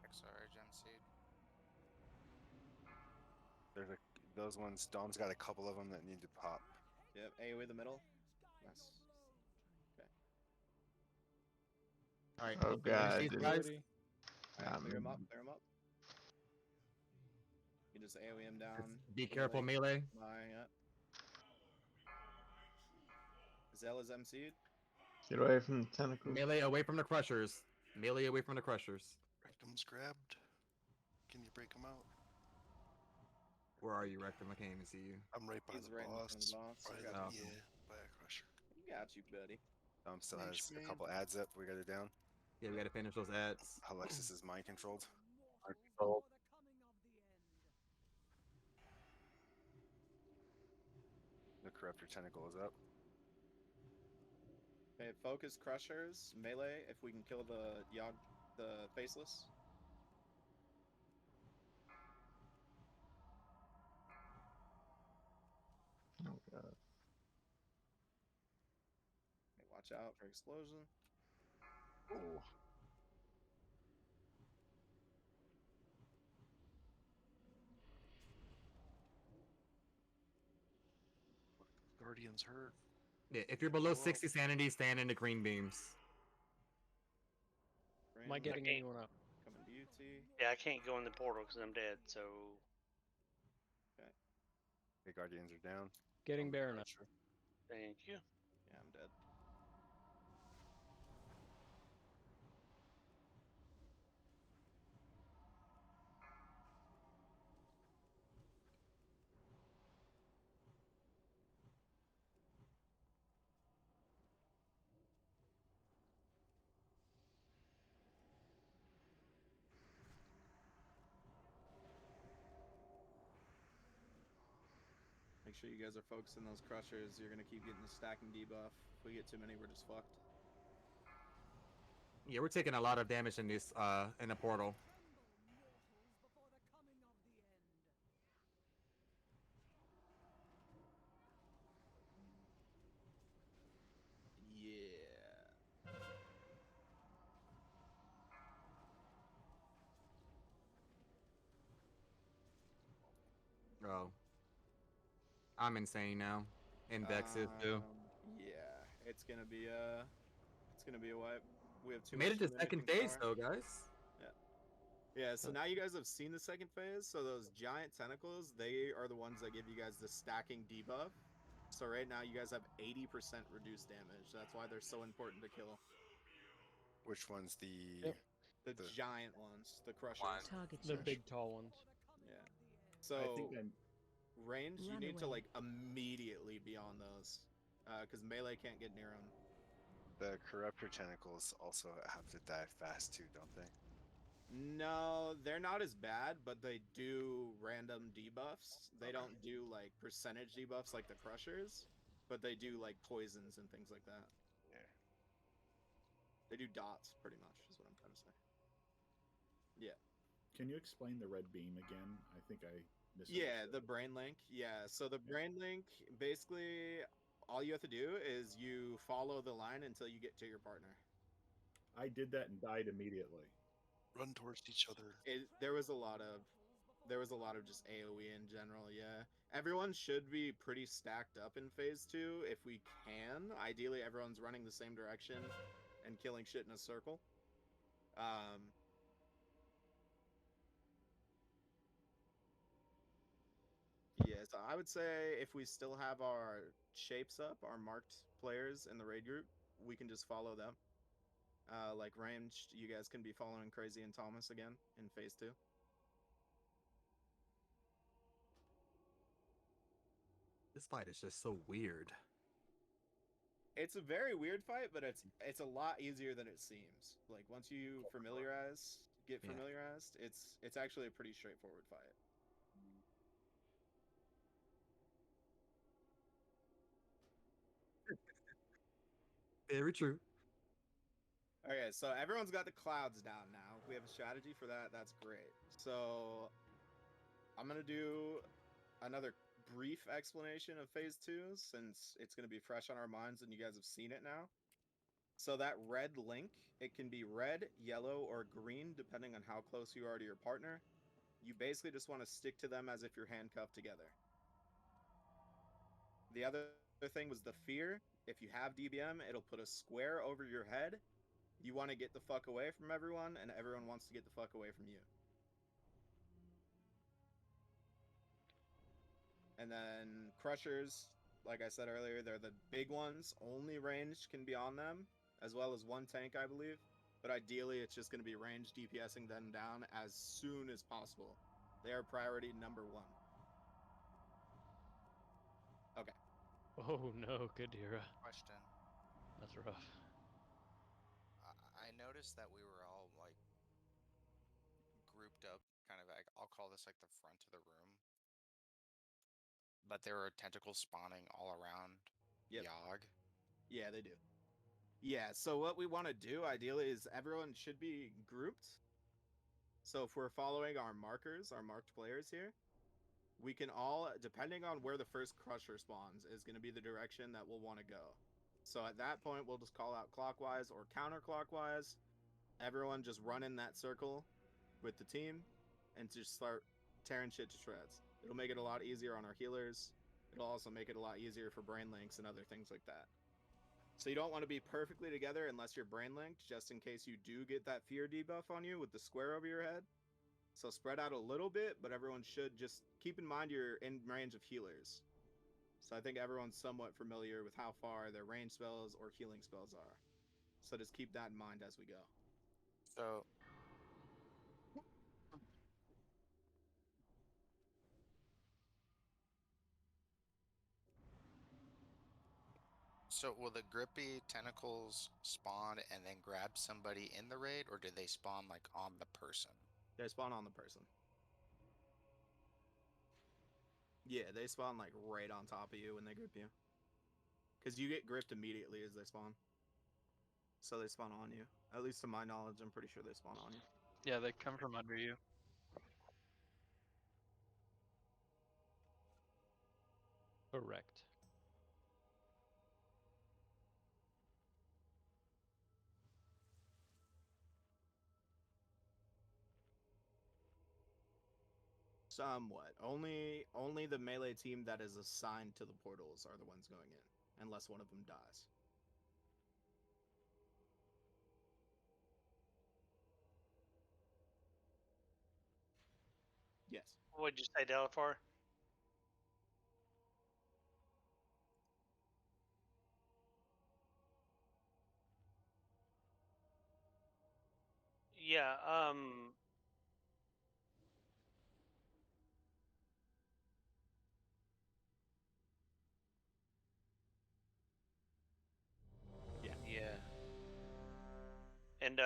XR Gen Seed. There's those ones. Dom's got a couple of them that need to pop. Yep, AoE the middle. Nice. Okay. All right. Oh god, these dude. guys. All right, clear him up. Clear him up. You can just AoE him down. Be careful, melee. Yeah. Zella's MC'd. Get away from the tentacles. Melee away from the crushers. Melee away from the crushers. Rectum's grabbed. Can you break him out? Where are you, Rectum? I can't even see you. I'm right by He's the right in boss. front of the boss. By I the, got you. yeah, by a crusher. Got you, buddy. Dom still Thanks, has man. a couple ads up. We got it down. Yeah, we gotta finish those ads. Alexis is mind controlled. The corruptor tentacle is up. Okay, focus crushers, melee, if we can kill the the faceless. Oh god. Okay, watch out for explosion. Oh. Guardian's hurt. Yeah, if you're below 60 sanity, stand in the green beams. Am I getting anyone up? Coming beauty. Yeah, I can't go in the portal because I'm dead. So. Okay. The guardians are down. Getting Baron up. Thank you. Yeah, I'm dead. Make sure you guys are focusing those crushers. You're gonna keep getting the stacking debuff. If we get too many, we're just fucked. Yeah, we're taking a lot of damage in this in the portal. Yeah. Oh. I'm insane now. And Vex is too. Yeah, it's gonna be a wipe. We have too Made much it to second mimicking phase power. though, guys. Yeah, so now you guys have seen the second phase. So those giant tentacles, they are the ones that give you guys the stacking debuff. So right now you guys have 80% reduced damage. That's why they're so important to kill. Which one's the Yep. The giant ones, the crushers. Target The you. big tall ones. Yeah. So I think I'm range, you Run need to away. like immediately be on those, because melee can't get near them. the corruptor tentacles also have to die fast too, don't they? No, they're not as bad, but they do random debuffs. They don't do like percentage debuffs like the crushers, but they do like poisons and things like that. Yeah. They do dots pretty much, is what I'm trying to say. Yeah. Can you explain the red beam again? I think I missed. Yeah, the brain link. Yeah, so the brain link, basically, all you have to do is you follow the line until you get to your partner. I did that and died immediately. Run towards each other. There was a lot of just AoE in general. Yeah, everyone should be pretty stacked up in phase 2 if we can. Ideally, everyone's running the same direction and killing shit in a circle. Yeah, so I would say if we still have our shapes up, our marked players in the raid group, we can just follow them. Like ranged, you guys can be following Crazy and Thomas again in phase 2. This fight is just so weird. It's a very weird fight, but it's a lot easier than it seems. Like once you get Yeah. familiarized, it's actually a pretty straightforward fight. Very true. Okay, so everyone's got the clouds down now. We have a strategy for that. That's great. So I'm gonna do another brief explanation of phase 2 since it's gonna be fresh on our minds and you guys have seen it now. So that red link, it can be red, yellow, or green depending on how close you are to your partner. You basically just want to stick to them as if you're handcuffed together. The other thing was the fear. If you have DBM, it'll put a square over your head. You want to get the fuck away from everyone, and everyone wants to get the fuck away from you. And then crushers, like I said earlier, they're the big ones. Only ranged can be on them, as well as one tank, I believe. But ideally, it's just going to be ranged DPSing them down as soon as possible. They are priority number 1. Okay. Oh no, Kadira. Question. That's rough. I noticed that we were all like grouped up, kind of like I'll call this like the front of the room, but there were tentacles spawning all around Yogg. Yeah, they do. Yeah, so what we want to do ideally is everyone should be grouped. So if we're following our markers, our marked players here, we can all, depending on where the first crusher spawns, is going to be the direction that we'll want to go. So at that point, we'll just call out clockwise or counterclockwise. Everyone just run in that circle with the team and just start tearing shit to shreds. It'll make it a lot easier on our healers. It'll also make it a lot easier for brain links and other things like that. So you don't want to be perfectly together unless you're brain linked, just in case you do get that fear debuff on you with the square over your head. So spread out a little bit, but everyone should just keep in mind you're in range of healers. So I think everyone's somewhat familiar with how far their range spells or healing spells are. So just keep that in mind as we go. So will the grippy tentacles spawn and then grab somebody in the raid, or do they spawn like on the person? They spawn on the person. Yeah, they spawn like right on top of you when they grip you. Because you get gripped immediately as they spawn. So they spawn on you. At least to my knowledge, I'm pretty sure they spawn on you. Yeah, they come from under you. Correct. Somewhat. Only the melee team that is assigned to the portals are the ones going in, unless one of them dies. Yes. What'd you say, Delafar? Yeah, yeah. And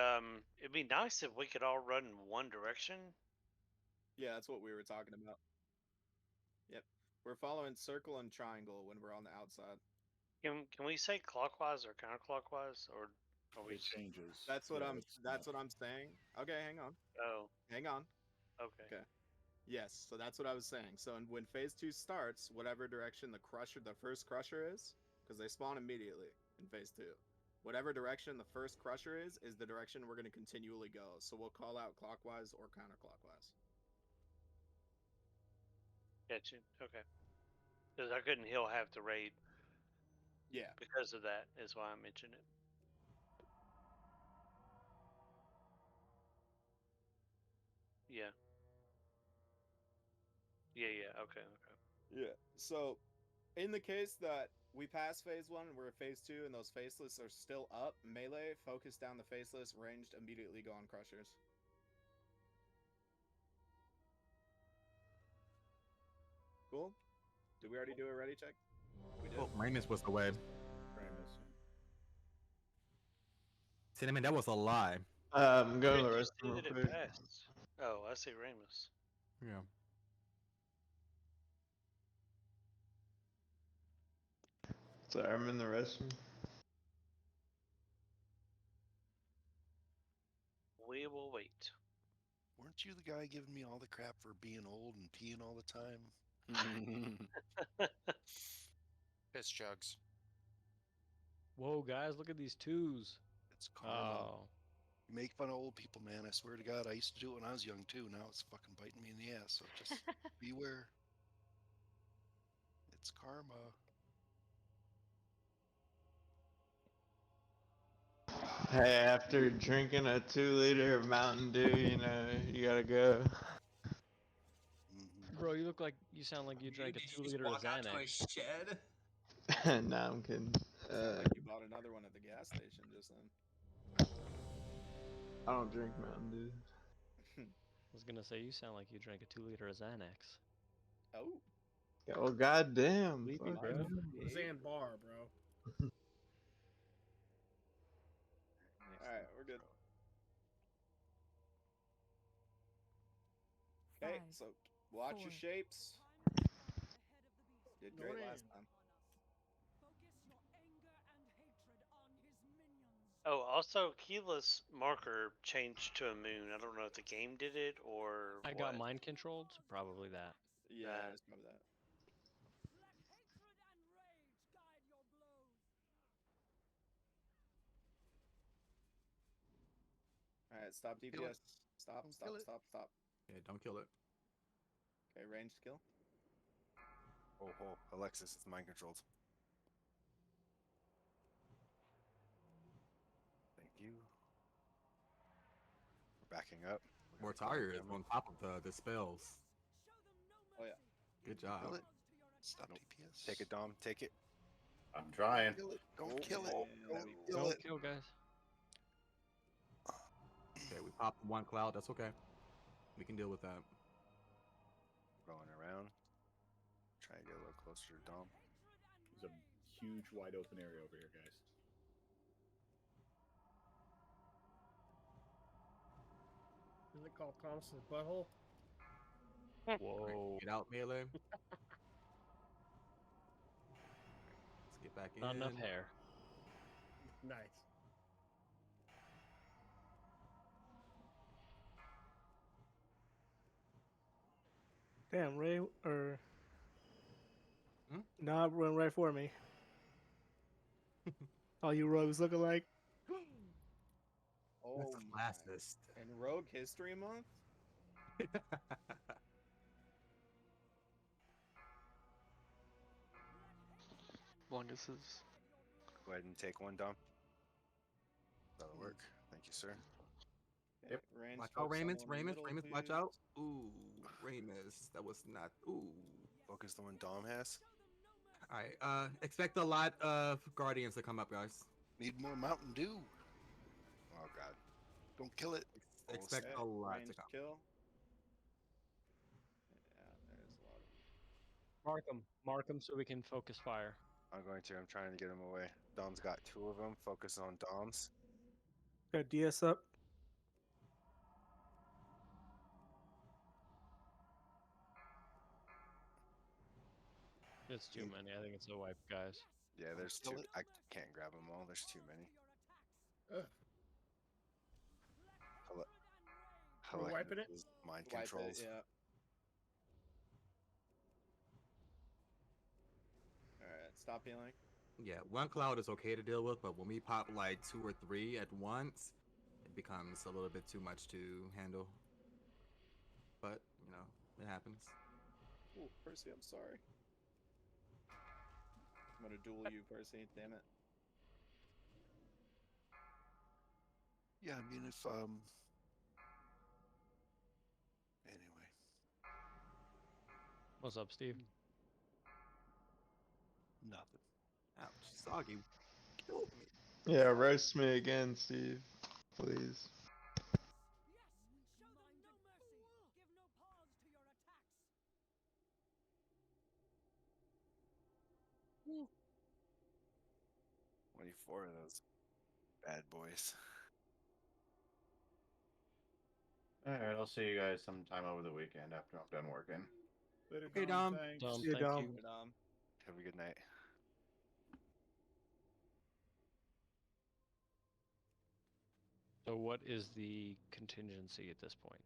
it'd be nice if we could all run in one direction. Yeah, that's what we were talking about. Yep. We're following circle and triangle when we're on the outside. Can we say clockwise or counterclockwise, or are we? It changes. That's what Yeah, I'm it's that's not- what I'm saying. Okay, hang on. Oh, Hang on. okay. Okay. Yes, so that's what I was saying. So when phase 2 starts, whatever direction the first crusher is, because they spawn immediately in phase 2. Whatever direction the first crusher is the direction we're going to continually go. So we'll call out clockwise or counterclockwise. Gotcha. Okay. Because I couldn't heal half the raid. Yeah. Because of that is why I mentioned it. Yeah. Yeah. Okay. Yeah. So in the case that we pass phase 1 and we're at phase 2 and those faceless are still up, melee, focus down the faceless, ranged, immediately go on crushers. Cool? Did we already do a ready check? We did. Oh, Ramus was away. Ramus, yeah. Cinnamon, that was a lie. I'm going to the You rest said real that it quick. passed. Oh, I see Ramus. Yeah. Sorry, I'm in the restroom. We will wait. We're Weren't you the guy giving me all the crap for being old and peeing all the time? Piss jugs. Whoa, guys, look at these twos. It's karma. Oh. You make fun of old people, man. I swear to God, I used to do it when I was young too. Now it's fucking biting me in the ass. So just beware. It's karma. Hey, after drinking a 2 liter of Mountain Dew, you know, you gotta go. Bro, you sound like you drank a Did you 2 just liter of walk out to a Xanax. shed? Nah, I'm kidding. Sound like you bought another one at the gas station just then. I don't drink Mountain Dew. I was gonna say you sound like you drank a 2 liter of Xanax. Oh. Oh, goddamn. Sleepy, Fuck. bro. Zan bar, bro. Alright, we're good. Okay, so watch your 4, shapes. Did great last time. Oh, also, Keela's marker changed to a moon. I don't know if the game did it or I what. got mind controlled, so probably that. Yeah, it's probably that. Alright, stop Kill it. DPS. Stop, Don't stop, kill it. stop, stop. Yeah, don't kill it. Okay, ranged kill. Oh, Alexis, it's mind controlled. Thank you. We're backing up. Mortaria is on top of the spells. Oh yeah. Good job. Kill it. Stop DPS. Take it, Dom. Take it. I'm trying. Kill it. Don't Oh, kill it. man, Don't kill Don't it. kill, guys. Okay, we popped one cloud. That's okay. We can deal with that. Going around. Try to get a little closer to Dom. There's a huge wide open area over here, guys. Is it called Thompson's butthole? Whoa. Get out, melee. Let's get back in. Not enough hair. Nice. Damn, Ray or Hmm? Knob run right for me. All you rogues looking like. Oh my. Classist. And Rogue History Month? Longuses. Go ahead and take one, Dom. That'll work. Thank you, sir. Okay, Yep. ranged Watch out, focus on Ramus. the one in the Ramus. middle, Ramus, watch out. please. Ooh, Ramus. That was not. Ooh. Focus the one Dom has. Alright, expect a lot of Guardians to come up, guys. Need more Mountain Dew. Oh, God. Don't kill it. Expect Okay, a lot to ranged come. kill. Yeah, there's a lot of them. Mark them so we can focus fire. I'm trying to get him away. Dom's got two of them. Focus on Dom's. Got DS up. It's too many. I think it's a wipe, guys. Yeah, there's kill two. it. I can't grab them all. There's too many. Ugh. We're wiping it? Mind Wipe it, controls. yeah. Alright, stop healing. Yeah, one cloud is okay to deal with, but when we pop like 2 or 3 at once, it becomes a little bit too much to handle. But, you know, it happens. Ooh, Percy, I'm sorry. I'm gonna duel you, Percy. Damn it. Yeah, I mean, if anyway. What's up, Steve? Nothing. Ouch, Soggy killed me. Yeah, roast me again, Steve. Please. Woo. 24 of those bad boys. Alright, I'll see you guys sometime over the weekend after I'm done working. Later, Okay, Dom. Thanks. Dom, See you, thank Dom. you. Dom. Have a good night. So what is the contingency at this point?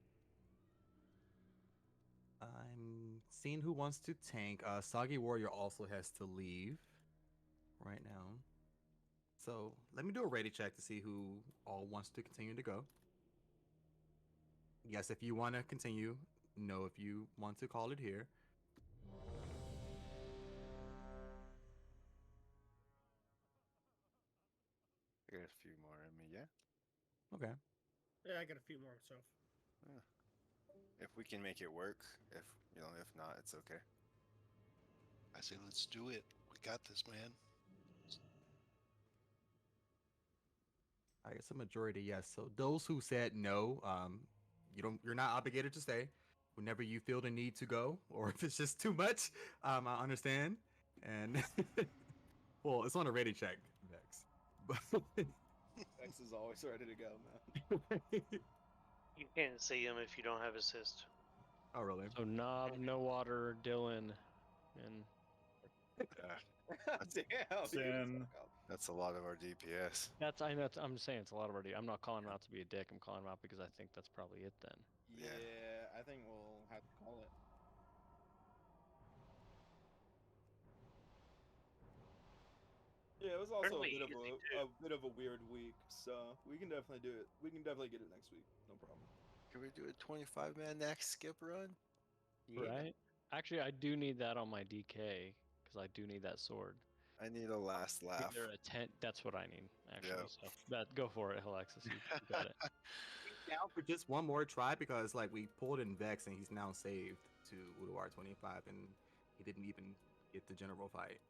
I'm seeing who wants to tank. Soggy Warrior also has to leave right now. So let me do a ready check to see who all wants to continue to go. Yes, if you want to continue. No, if you want to call it here. I got a few more in me, yeah. Okay. Yeah, I got a few more myself. Yeah. If we can make it work, if not, it's okay. I say let's do it. We got this, man. I guess a majority yes. So those who said no, you're not obligated to stay. Whenever you feel the need to go, or if it's just too much, I understand. And well, it's on a ready check, Vex. But X is always ready to go, man. You can't see him if you don't have assist. Oh, really? So Knob, No Water, Dylan, and Yeah. Damn. Sin. That's a lot of our DPS. I know. I'm saying it's a lot of already. I'm not calling him out to be a dick. I'm calling him out because I think that's probably it then. Yeah, I think we'll have to call it. Yeah, it was also Fairly a easy, bit of a weird week, so we can definitely do it. We can definitely get it next week. No problem. Can we do a 25-man next skip run? Right? Actually, I do need that on my DK because I do need that sword. I need a last laugh. Either a tent. That's what I need actually. Yep. So that go for it, Alexis. You got it. Down for just one more try because like we pulled in Vex and he's now saved to Uduar 25 and he didn't even get the general fight.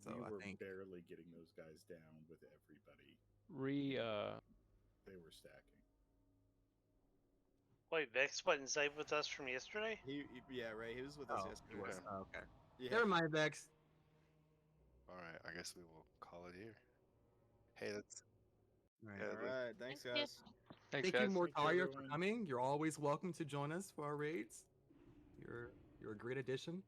So We I were think barely getting those guys down with everybody. They were stacking. Wait, Vex wasn't saved with us from yesterday? Yeah, right. He was with us yesterday. was. Okay. Yeah. Never mind, Vex. All right, I guess we will call it here. Hey, that's. Right. Yeah, All right. Thanks, Thank you. guys. Thanks, Thank you, guys. Mortaria, for coming. You're always welcome to join us for our raids. You're a great addition.